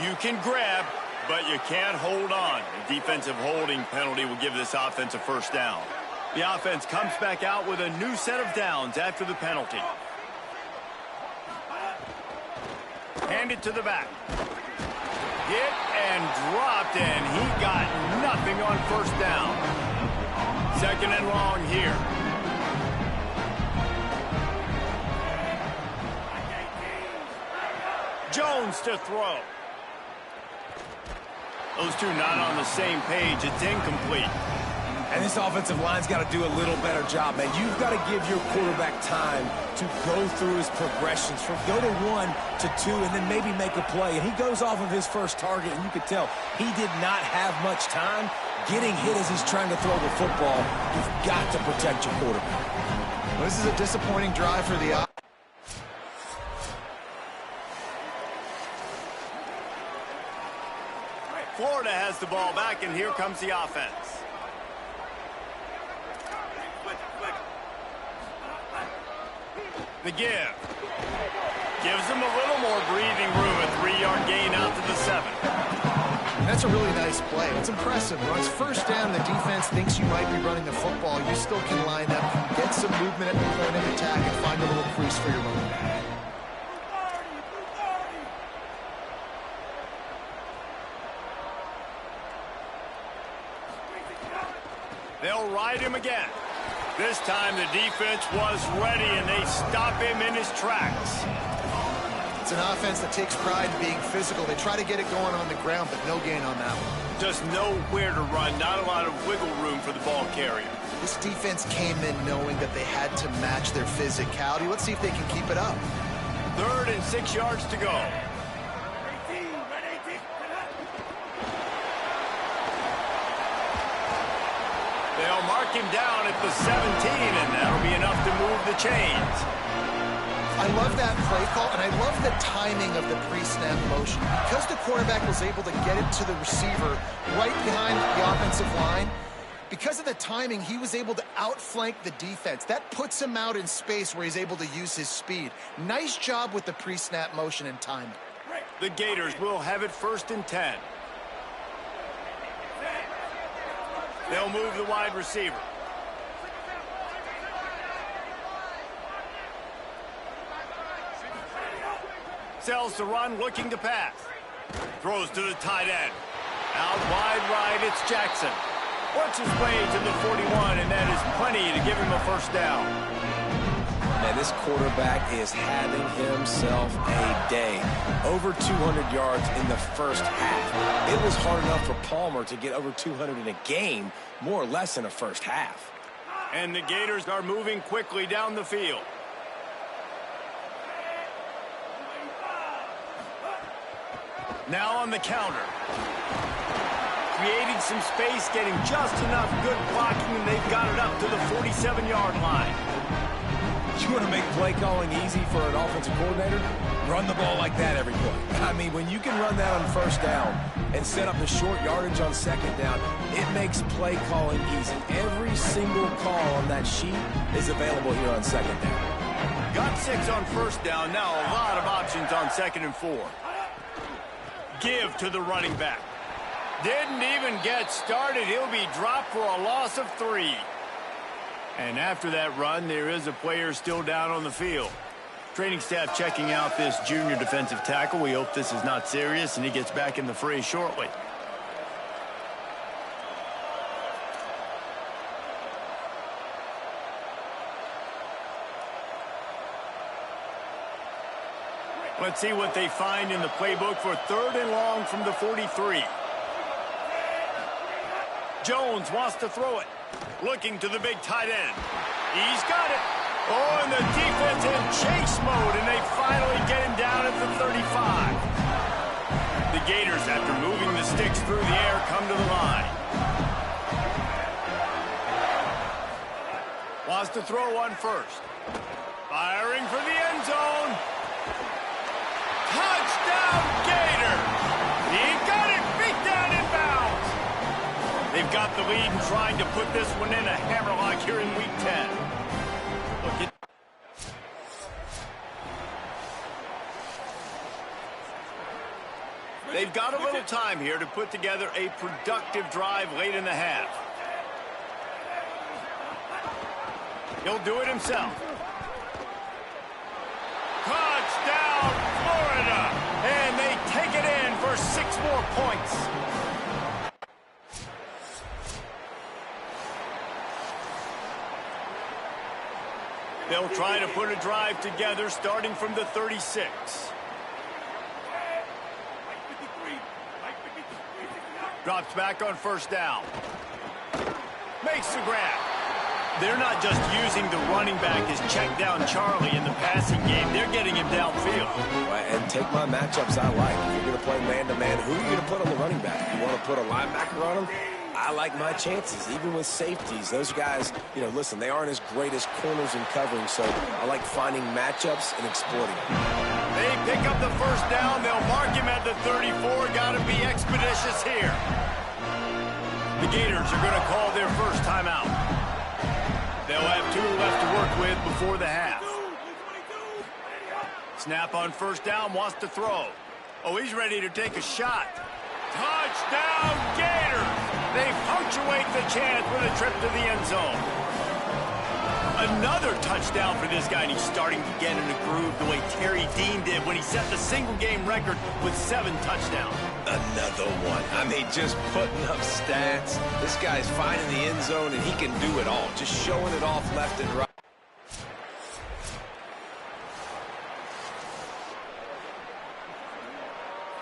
You can grab, but you can't hold on. A defensive holding penalty will give this offense a first down. The offense comes back out with a new set of downs after the penalty. Hand it to the back. Hit and dropped, and he got nothing on first down. 2nd and long here. Jones to throw. Those two not on the same page. It's incomplete. And this offensive line's got to do a little better job, man. You've got to give your quarterback time to go through his progressions from go to 1 to 2 and then maybe make a play. And he goes off of his first target, and you could tell he did not have much time getting hit as he's trying to throw the football. You've got to protect your quarterback. Well, this is a disappointing drive for the Florida has the ball back, and here comes the offense. The give. Gives them a little more breathing room. A 3-yard gain out to the 7. That's a really nice play. It's impressive. When it's first down, the defense thinks you might be running the football. You still can line up, get some movement at the point of attack, and find a little crease for your running back. They'll ride him again. This time the defense was ready, and they stop him in his tracks. It's an offense that takes pride in being physical. They try to get it going on the ground, but no gain on that one. Just nowhere to run, not a lot of wiggle room for the ball carrier. This defense came in knowing that they had to match their physicality. Let's see if they can keep it up. 3rd and 6 yards to go. They'll mark him down at the 17, and that'll be enough to move the chains. I love that play call, and I love the timing of the pre-snap motion. Because the quarterback was able to get it to the receiver right behind the offensive line, because of the timing, he was able to outflank the defense. That puts him out in space where he's able to use his speed. Nice job with the pre-snap motion and timing. The Gators will have it 1st and 10. They'll move the wide receiver. Sells to run, looking to pass. Throws to the tight end. Out wide right, it's Jackson. Works his way to the 41, and that is plenty to give him a 1st down. Man, this quarterback is having himself a day. Over 200 yards in the first half. It was hard enough for Palmer to get over 200 in a game, more or less in a first half. And the Gators are moving quickly down the field. Now on the counter. Creating some space, getting just enough good blocking, and they've got it up to the 47-yard line. You want to make play calling easy for an offensive coordinator? Run the ball like that every play. I mean, when you can run that on 1st down and set up the short yardage on 2nd down, it makes play calling easy. Every single call on that sheet is available here on 2nd down. Got 6 on 1st down. Now a lot of options on 2nd and 4. Give to the running back. Didn't even get started. He'll be dropped for a loss of 3. And after that run, there is a player still down on the field. Training staff checking out this junior defensive tackle. We hope this is not serious, and he gets back in the fray shortly. Let's see what they find in the playbook for 3rd and long from the 43. Jones wants to throw it. Looking to the big tight end. He's got it. Oh, and the defense in chase mode, and they finally get him down at the 35. The Gators, after moving the sticks through the air, come to the line. Wants to throw one first. Firing for the end zone. Touchdown, Gator! He got it, beat down in bounds. They've got the lead and trying to put this one in a hammerlock here in Week 10. Look at They've got a little time here to put together a productive drive late in the half. He'll do it himself. Touchdown, Florida! And they take it in for 6 more points. They'll try to put a drive together starting from the 36. Drops back on 1st down. Makes the grab. They're not just using the running back as check down Charlie in the passing game. They're getting him downfield. Right, and take my matchups I like. If you're going to play man-to-man, who are you going to put on the running back? You want to put a linebacker on him? I like my chances, even with safeties. Those guys, listen, they aren't as great as corners and covering, so I like finding matchups and exploiting them. They pick up the first down. They'll mark him at the 34. Got to be expeditious here. The Gators are going to call their first timeout. They'll have 2 left to work with before the half. Snap on first down, wants to throw. Oh, he's ready to take a shot. Touchdown, Gators! They punctuate the chance with a trip to the end zone. Another touchdown for this guy, and he's starting to get in the groove the way Terry Dean did when he set the single-game record with 7 touchdowns. Another one. I mean, just putting up stats. This guy's finding the end zone, and he can do it all. Just showing it off left and right.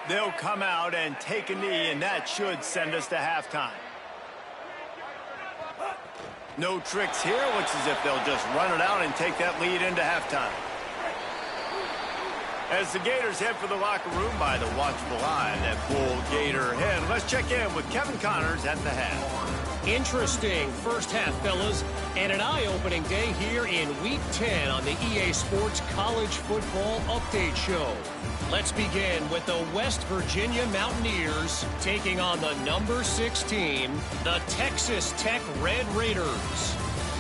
They'll come out and take a knee, and that should send us to halftime. No tricks here. Looks as if they'll just run it out and take that lead into halftime. As the Gators head for the locker room by the watchful eye, that Bull Gator head. Let's check in with Kevin Connors at the half. Interesting first half, fellas, and an eye-opening day here in Week 10 on the EA Sports College Football Update Show. Let's begin with the West Virginia Mountaineers taking on the number 6 team, the Texas Tech Red Raiders.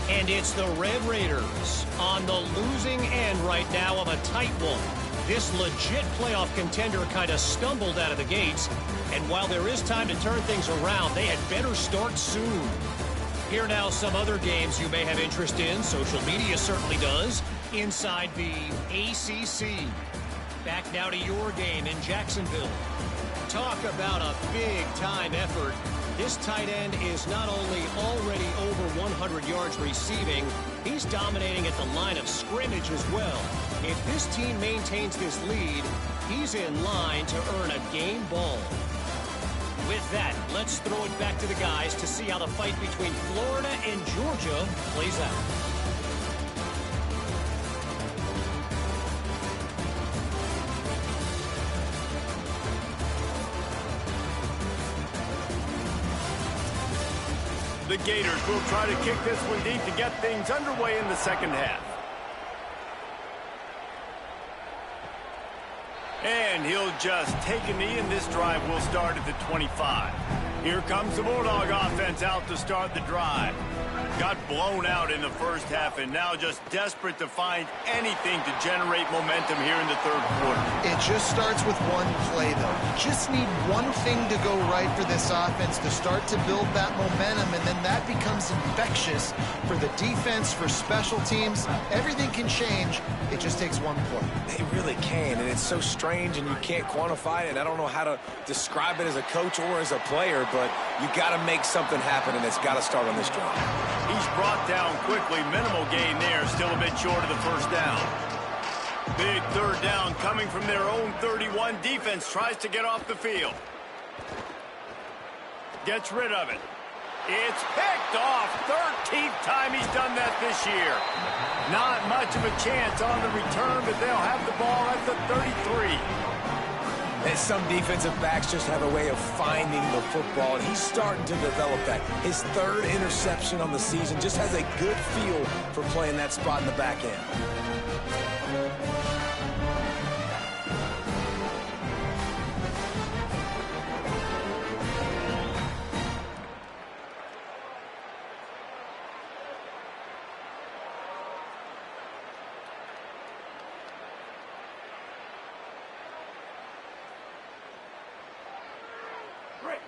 And it's the Red Raiders on the losing end right now of a tight one. This legit playoff contender kind of stumbled out of the gates, and while there is time to turn things around, they had better start soon. Here now some other games you may have interest in. Social media certainly does. Inside the ACC. Back now to your game in Jacksonville. Talk about a big-time effort. This tight end is not only already over 100 yards receiving, he's dominating at the line of scrimmage as well. If this team maintains this lead, he's in line to earn a game ball. With that, let's throw it back to the guys to see how the fight between Florida and Georgia plays out. The Gators will try to kick this one deep to get things underway in the second half. And he'll just take a knee, and this drive will start at the 25. Here comes the Bulldog offense out to start the drive. Got blown out in the first half, and now just desperate to find anything to generate momentum here in the third quarter. It just starts with one play, though. You just need one thing to go right for this offense to start to build that momentum, and then that becomes infectious for the defense, for special teams. Everything can change. It just takes one play. They really can, and it's so strange, and you can't quantify it. I don't know how to describe it as a coach or as a player, but you got to make something happen, and it's got to start on this drive. He's brought down quickly. Minimal gain there. Still a bit short of the first down. Big third down coming from their own 31. Defense tries to get off the field. Gets rid of it. It's picked off. 13th time he's done that this year. Not much of a chance on the return, but they'll have the ball at the 33. And some defensive backs just have a way of finding the football, and he's starting to develop that. His 3rd interception on the season, just has a good feel for playing that spot in the back end.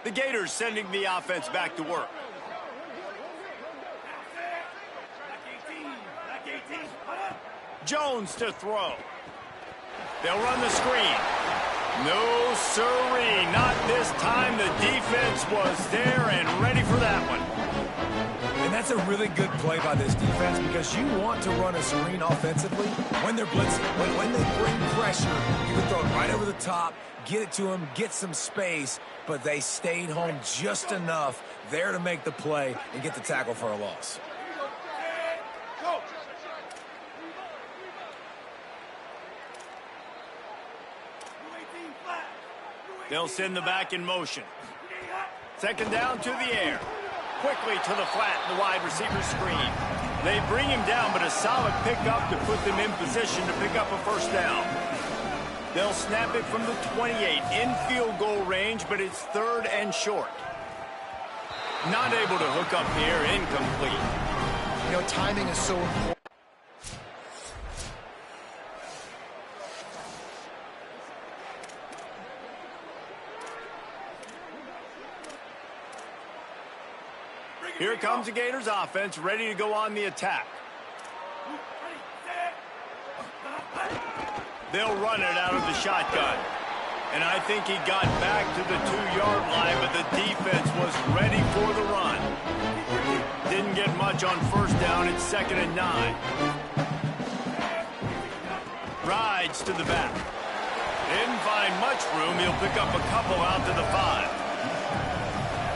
The Gators sending the offense back to work. Jones to throw. They'll run the screen. No siree, not this time. The defense was there and ready for that one. And that's a really good play by this defense because you want to run a screen offensively when they're blitzing. When they bring pressure, you can throw it right over the top, get it to them, get some space, but they stayed home just enough there to make the play and get the tackle for a loss. They'll send the back in motion. Second down to the air. Quickly to the flat in the wide receiver screen. They bring him down, but a solid pickup to put them in position to pick up a first down. They'll snap it from the 28 in field goal range, but it's third and short. Not able to hook up here, incomplete. You know, timing is so important. Here comes the Gators offense, ready to go on the attack. They'll run it out of the shotgun. And I think he got back to the 2-yard line, but the defense was ready for the run. Didn't get much on first down. It's 2nd and 9. Rides to the back. Didn't find much room. He'll pick up a couple out to the 5.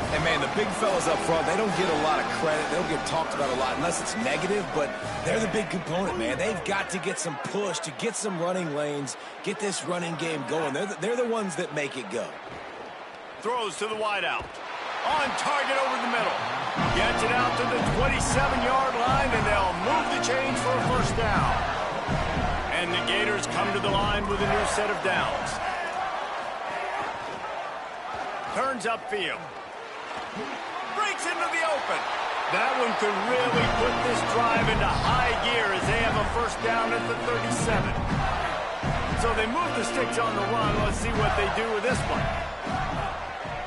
And, man, the big fellas up front, they don't get a lot of credit. They don't get talked about a lot unless it's negative, but they're the big component, man. They've got to get some push, to get some running lanes, get this running game going. They're the ones that make it go. Throws to the wideout. On target over the middle. Gets it out to the 27-yard line, and they'll move the chains for a first down. And the Gators come to the line with a new set of downs. Turns upfield. Breaks into the open. That one could really put this drive into high gear as they have a first down at the 37. So they move the sticks on the run. Let's see what they do with this one.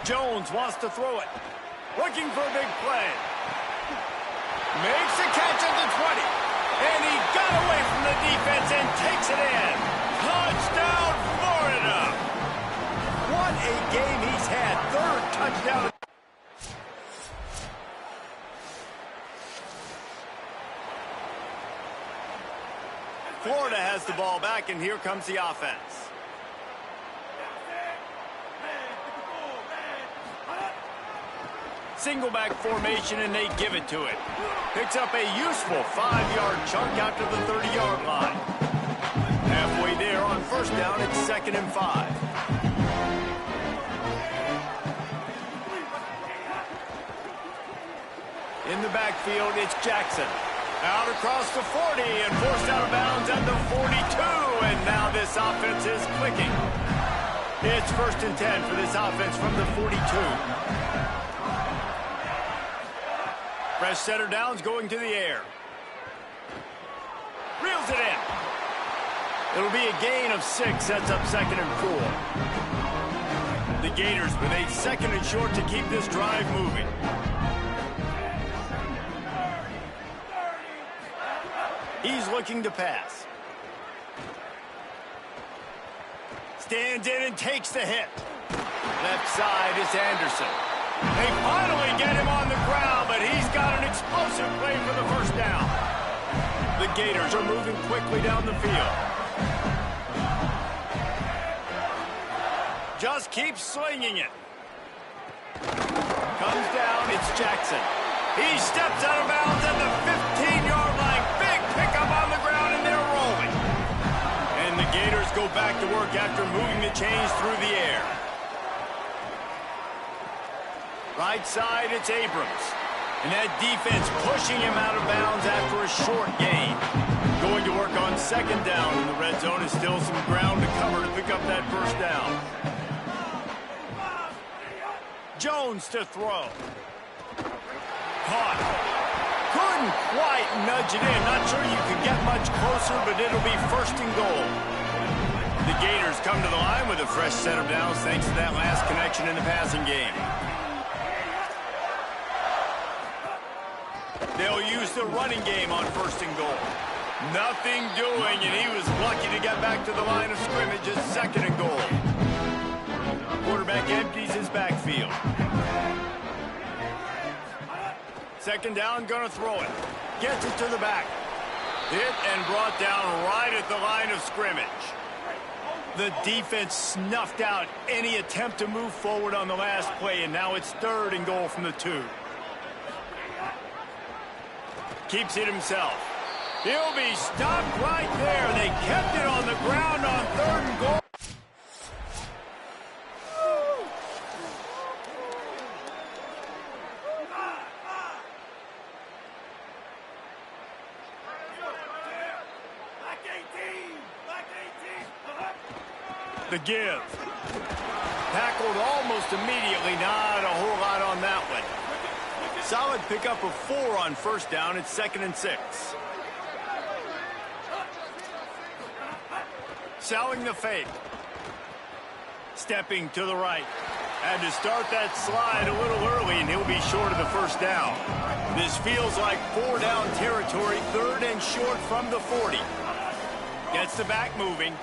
Jones wants to throw it. Looking for a big play. Makes a catch at the 20. And he got away from the defense and takes it in. Touchdown, Florida. What a game he's had. Third touchdown. Florida has the ball back, and here comes the offense. Single back formation, and they give it to it. Picks up a useful 5-yard chunk out to the 30-yard line. Halfway there on first down, it's 2nd and 5. In the backfield, it's Jackson. Out across the 40 and forced out of bounds at the 42. And now this offense is clicking. It's 1st and 10 for this offense from the 42. Fresh center downs going to the air. Reels it in. It'll be a gain of 6. Sets up 2nd and 4. The Gators with a 2nd and short to keep this drive moving. He's looking to pass. Stands in and takes the hit. Left side is Anderson. They finally get him on the ground, but he's got an explosive play for the first down. The Gators are moving quickly down the field. Just keeps slinging it. Comes down, it's Jackson. He steps out of bounds at the 15-yard line. Big pickup on the ground, and they're rolling. And the Gators go back to work after moving the chains through the air. Right side, it's Abrams. And that defense pushing him out of bounds after a short gain. Going to work on 2nd down, and the red zone is still some ground to cover to pick up that first down. Jones to throw. Caught. Couldn't quite nudge it in. Not sure you could get much closer, but it'll be 1st and goal. The Gators come to the line with a fresh set of downs thanks to that last connection in the passing game. They'll use the running game on 1st and goal. Nothing doing, and he was lucky to get back to the line of scrimmage as 2nd and goal. Quarterback empties his backfield. 2nd down, gonna throw it. Gets it to the back. Hit and brought down right at the line of scrimmage. The defense snuffed out any attempt to move forward on the last play, and now it's 3rd and goal from the 2. Keeps it himself. He'll be stopped right there. They kept it on the ground on 3rd and goal. The give. Tackled almost immediately. Not a whole lot on that one. Solid pickup of 4 on 1st down. It's 2nd and 6. Selling the fake. Stepping to the right. Had to start that slide a little early, and he'll be short of the 1st down. This feels like 4-down territory. 3rd and short from the 40. Gets the back moving.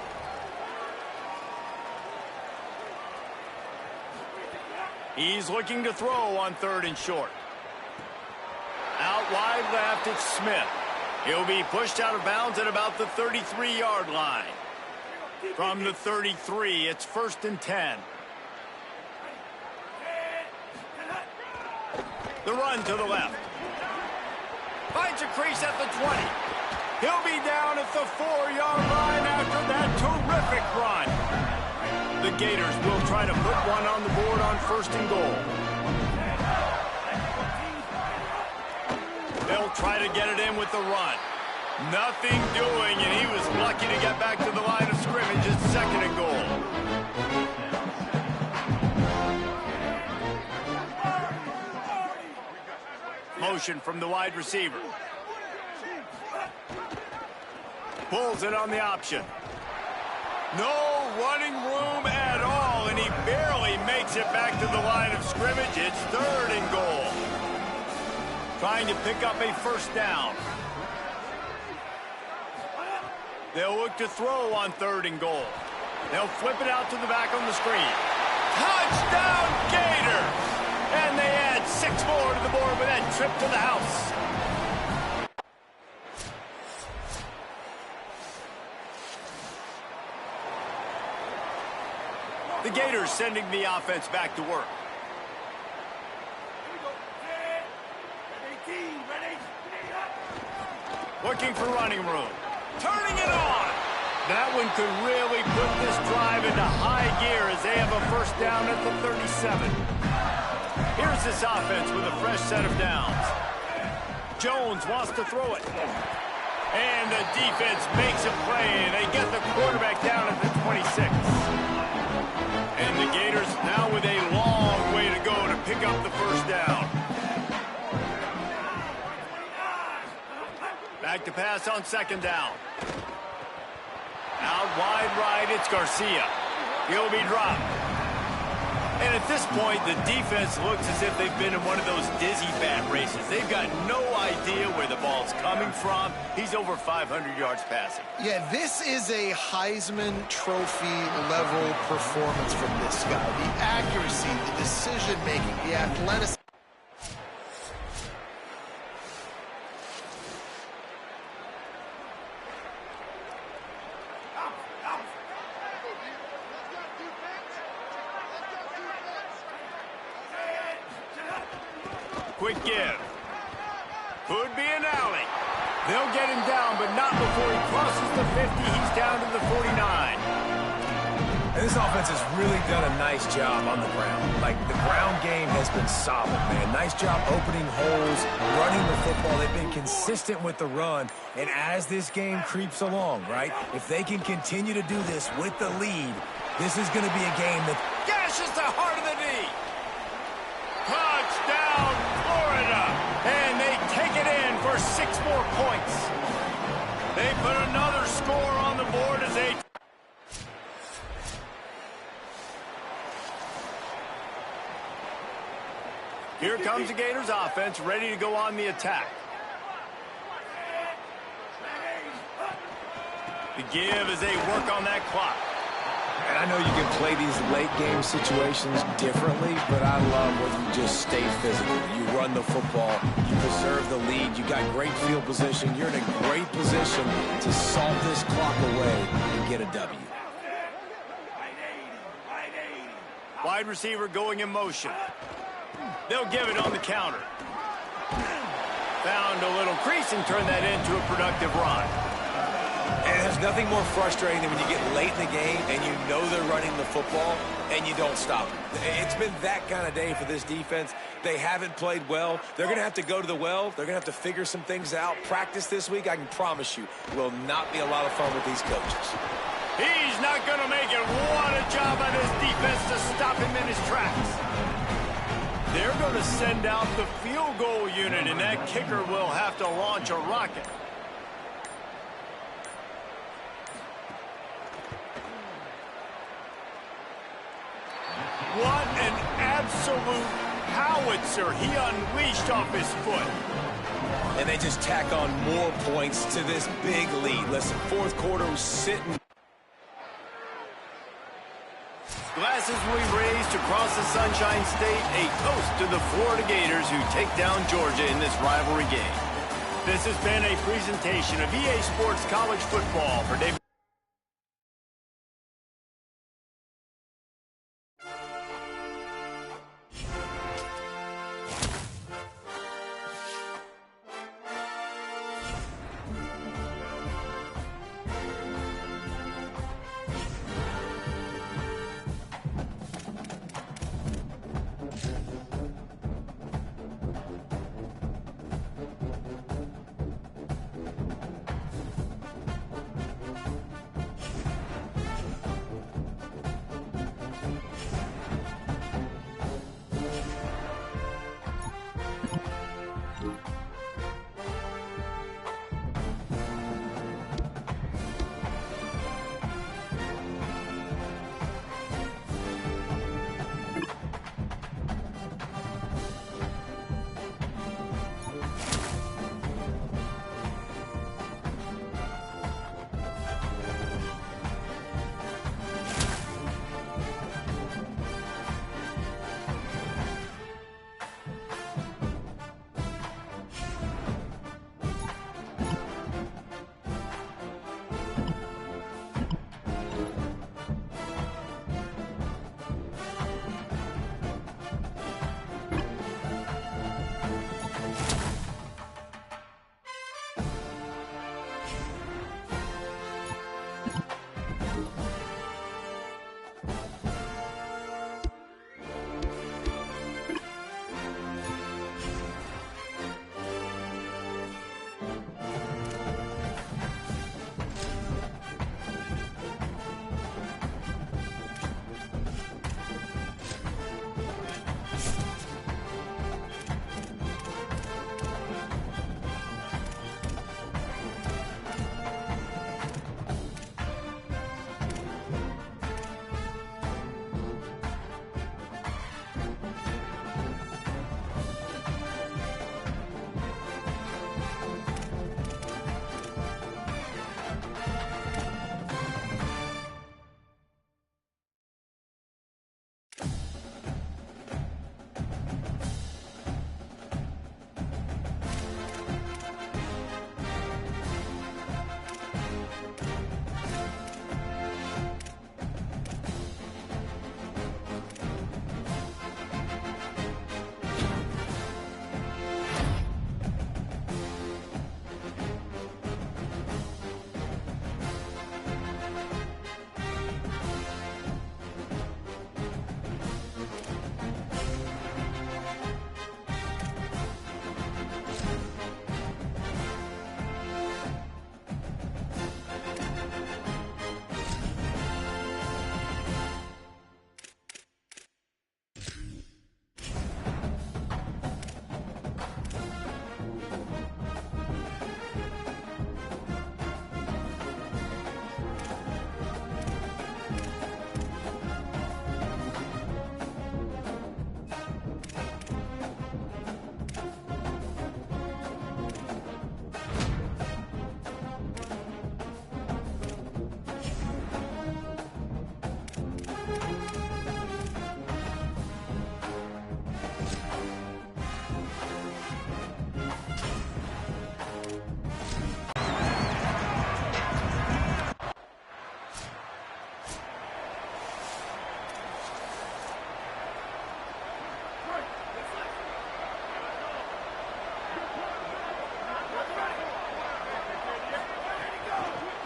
He's looking to throw on 3rd and short. Out wide left, it's Smith. He'll be pushed out of bounds at about the 33-yard line. From the 33, it's 1st and 10. The run to the left. Finds a crease at the 20. He'll be down at the 4-yard line after that terrific run. The Gators will try to put one on the board on 1st and goal. They'll try to get it in with the run. Nothing doing, and he was lucky to get back to the line of scrimmage at 2nd and goal. Motion from the wide receiver. Pulls it on the option. No running room at all, and he barely makes it back to the line of scrimmage. It's 3rd and goal. Trying to pick up a 1st down. They'll look to throw on 3rd and goal. They'll flip it out to the back on the screen. Touchdown, Gators! And they add 6 more to the board with that trip to the house. The Gators sending the offense back to work. Looking for running room. Turning it on. That one could really put this drive into high gear as they have a 1st down at the 37. Here's this offense with a fresh set of downs. Jones wants to throw it. And the defense makes a play, and they get the quarterback down at the 26. And the Gators now with a long way to go to pick up the 1st down. Back to pass on 2nd down. Out wide right, it's Garcia. He'll be dropped. And at this point, the defense looks as if they've been in one of those dizzy bat races. They've got no idea where the ball's coming from. He's over 500 yards passing. Yeah, this is a Heisman Trophy level performance from this guy. The accuracy, the decision-making, the athleticism. Quick give. Could be an alley. They'll get him down, but not before he crosses the 50. He's down to the 49. And this offense has really done a nice job on the ground. Like, the ground game has been solid, man. Nice job opening holes, running the football. They've been consistent with the run. And as this game creeps along, right, if they can continue to do this with the lead, this is going to be a game that gashes the heart of the knee. Touchdown, Florida. And they take it in for 6 more points. They put another score on the board as they... Here comes the Gators offense, ready to go on the attack. The give as they work on that clock. And I know you can play these late game situations differently, but I love when you just stay physical. You run the football, you preserve the lead, you got great field position, you're in a great position to salt this clock away and get a W. Wide receiver going in motion. They'll give it on the counter. Found a little crease and turned that into a productive run. And there's nothing more frustrating than when you get late in the game and you know they're running the football and you don't stop them. It's been that kind of day for this defense. They haven't played well. They're going to have to go to the well. They're going to have to figure some things out. Practice this week, I can promise you, will not be a lot of fun with these coaches. He's not going to make it. What a job by this defense to stop him in his tracks. They're going to send out the field goal unit, and that kicker will have to launch a rocket. What an absolute howitzer he unleashed off his foot. And they just tack on more points to this big lead. Listen, fourth quarter was sitting. Glasses will be raised across the Sunshine State, a toast to the Florida Gators who take down Georgia in this rivalry game. This has been a presentation of EA Sports College Football for David.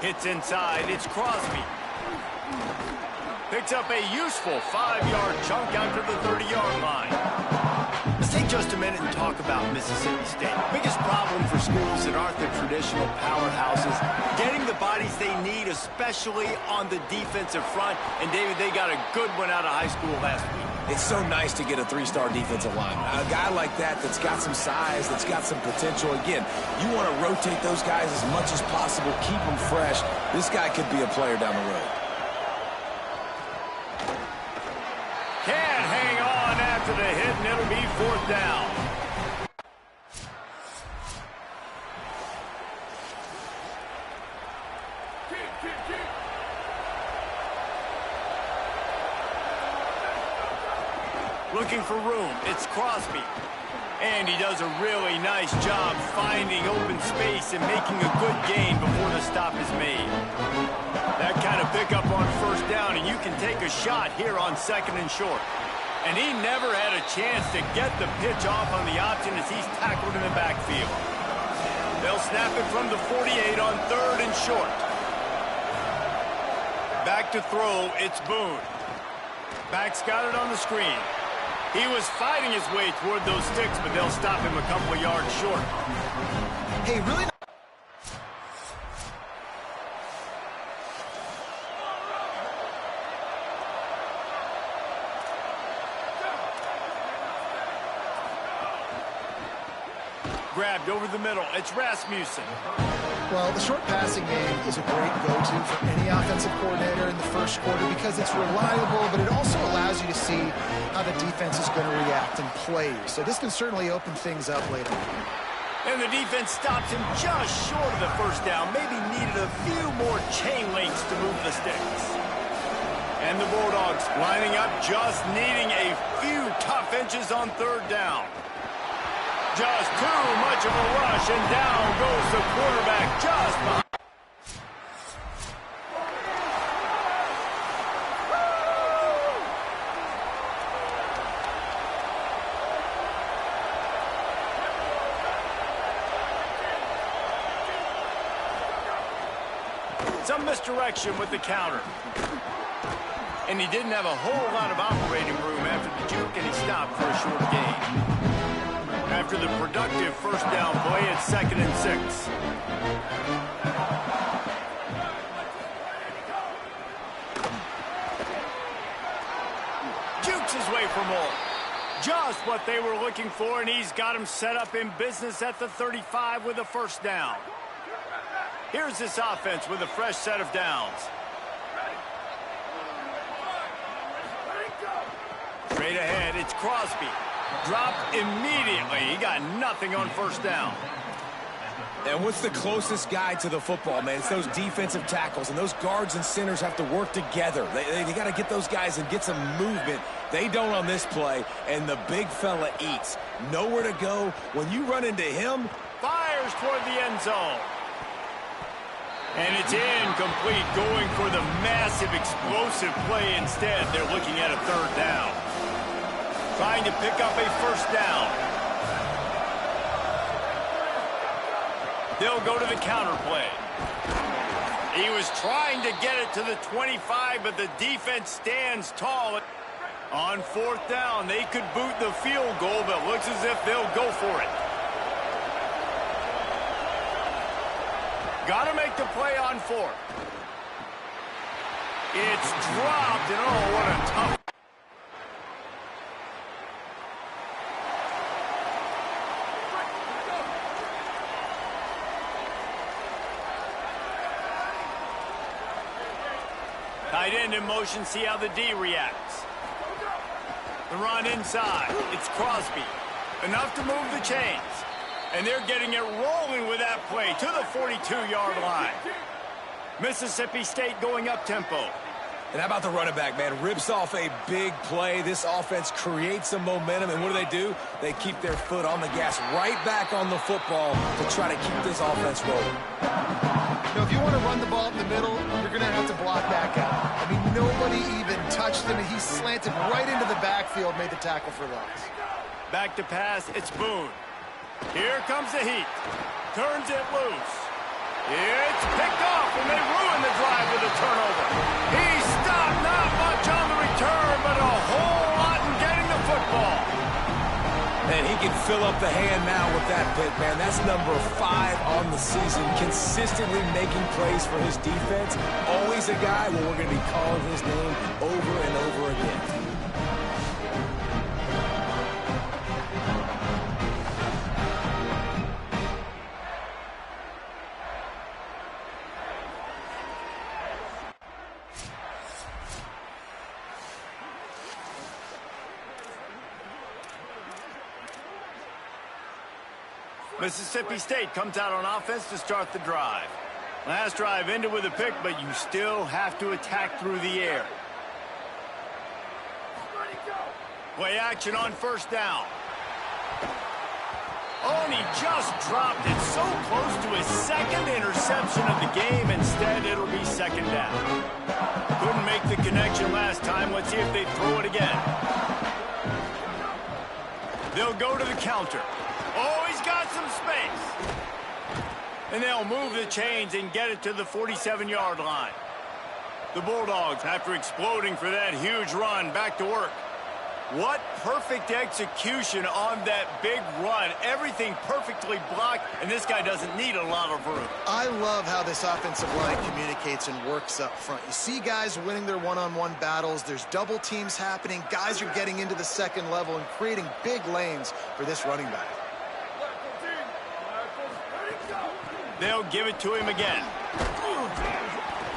Hits inside, it's Crosby. Picks up a useful 5-yard chunk out to the 30-yard line. Let's take just a minute and talk about Mississippi State. Biggest problem for schools that aren't the traditional powerhouses, getting the bodies they need, especially on the defensive front. And, David, they got a good one out of high school last week. It's so nice to get a 3-star defensive lineman. A guy like that's got some size, that's got some potential. Again, you want to rotate those guys as much as possible, keep them fresh. This guy could be a player down the road. Can't hang on after the hit, and it'll be 4th down. Looking for room, it's Crosby. And he does a really nice job finding open space and making a good gain before the stop is made. That kind of pickup on 1st down, and you can take a shot here on 2nd and short. And he never had a chance to get the pitch off on the option as he's tackled in the backfield. They'll snap it from the 48 on 3rd and short. Back to throw, it's Boone. Back's got it on the screen. He was fighting his way toward those sticks, but they'll stop him a couple of yards short. Hey, really? Grabbed over the middle. It's Rasmussen. Well, the short passing game is a great go-to for any offensive coordinator in the first quarter because it's reliable, but it also allows you to see how the defense is going to react and play. So this can certainly open things up later. And the defense stops him just short of the 1st down. Maybe needed a few more chain links to move the sticks. And the Bulldogs lining up, just needing a few tough inches on 3rd down. Just too much of a rush, and down goes the quarterback just behind. Some misdirection with the counter. And he didn't have a whole lot of operating room after the juke, and he stopped for a short gain. After the productive 1st down play, it's 2nd and 6. Jukes his way for more. Just what they were looking for, and he's got him set up in business at the 35 with a 1st down. Here's this offense with a fresh set of downs. Straight ahead, it's Crosby. Dropped immediately. He got nothing on 1st down. And what's the closest guy to the football, man? It's those defensive tackles, and those guards and centers have to work together. They got to get those guys and get some movement. They don't on this play, and the big fella eats. Nowhere to go. When you run into him, fires toward the end zone. And it's incomplete, going for the massive, explosive play instead. They're looking at a 3rd down. Trying to pick up a 1st down. They'll go to the counter play. He was trying to get it to the 25, but the defense stands tall. On 4th down, they could boot the field goal, but looks as if they'll go for it. Got to make the play on 4th. It's dropped, and oh, what a tough. Tight end in motion, see how the D reacts. The run inside, it's Crosby. Enough to move the chains. And they're getting it rolling with that play to the 42-yard line. Mississippi State going up-tempo. And how about the running back, man? Rips off a big play. This offense creates some momentum, and what do? They keep their foot on the gas, right back on the football to try to keep this offense rolling. You know, if you want to run the ball up the middle, you're going to have to block that guy. I mean, nobody even touched him, and he slanted right into the backfield, made the tackle for loss. Back to pass, it's Boone. Here comes the heat. Turns it loose. It's picked off, and they ruin the drive with a turnover. He stopped not much on the return, but a whole lot in getting the football. And he can fill up the hand now with that pick, man. That's number 5 on the season, consistently making plays for his defense. Always a guy where we're going to be calling his name over and over again. Mississippi State comes out on offense to start the drive. Last drive ended with a pick, but you still have to attack through the air. Play action on first down. Oh, and he just dropped it so close to his second interception of the game. Instead, it'll be second down. Couldn't make the connection last time. Let's see if they throw it again. They'll go to the counter. Oh, he's got some space. And they'll move the chains and get it to the 47-yard line. The Bulldogs, after exploding for that huge run, back to work. What perfect execution on that big run. Everything perfectly blocked, and this guy doesn't need a lot of room. I love how this offensive line communicates and works up front. You see guys winning their one-on-one battles. There's double teams happening. Guys are getting into the second level and creating big lanes for this running back. They'll give it to him again.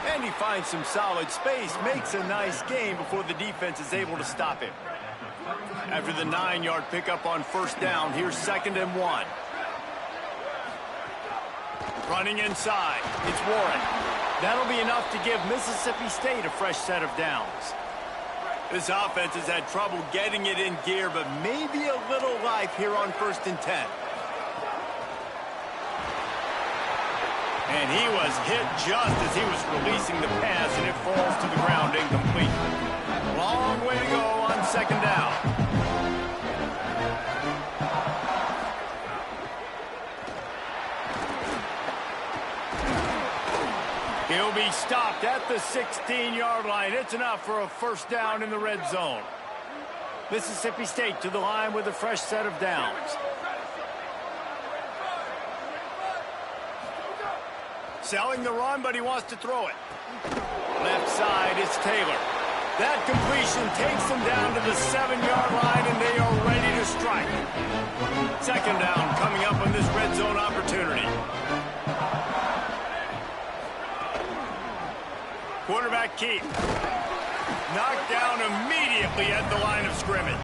And he finds some solid space, makes a nice gain before the defense is able to stop him. After the 9-yard pickup on first down, here's 2nd and 1. Running inside, it's Warren. That'll be enough to give Mississippi State a fresh set of downs. This offense has had trouble getting it in gear, but maybe a little life here on 1st and 10. And he was hit just as he was releasing the pass, and it falls to the ground incomplete. Long way to go on 2nd down. He'll be stopped at the 16-yard line. It's enough for a first down in the red zone. Mississippi State to the line with a fresh set of downs. Selling the run, but he wants to throw it. Left side, it's Taylor. That completion takes them down to the 7-yard line, and they are ready to strike. 2nd down coming up on this red zone opportunity. Quarterback keep. Knocked down immediately at the line of scrimmage.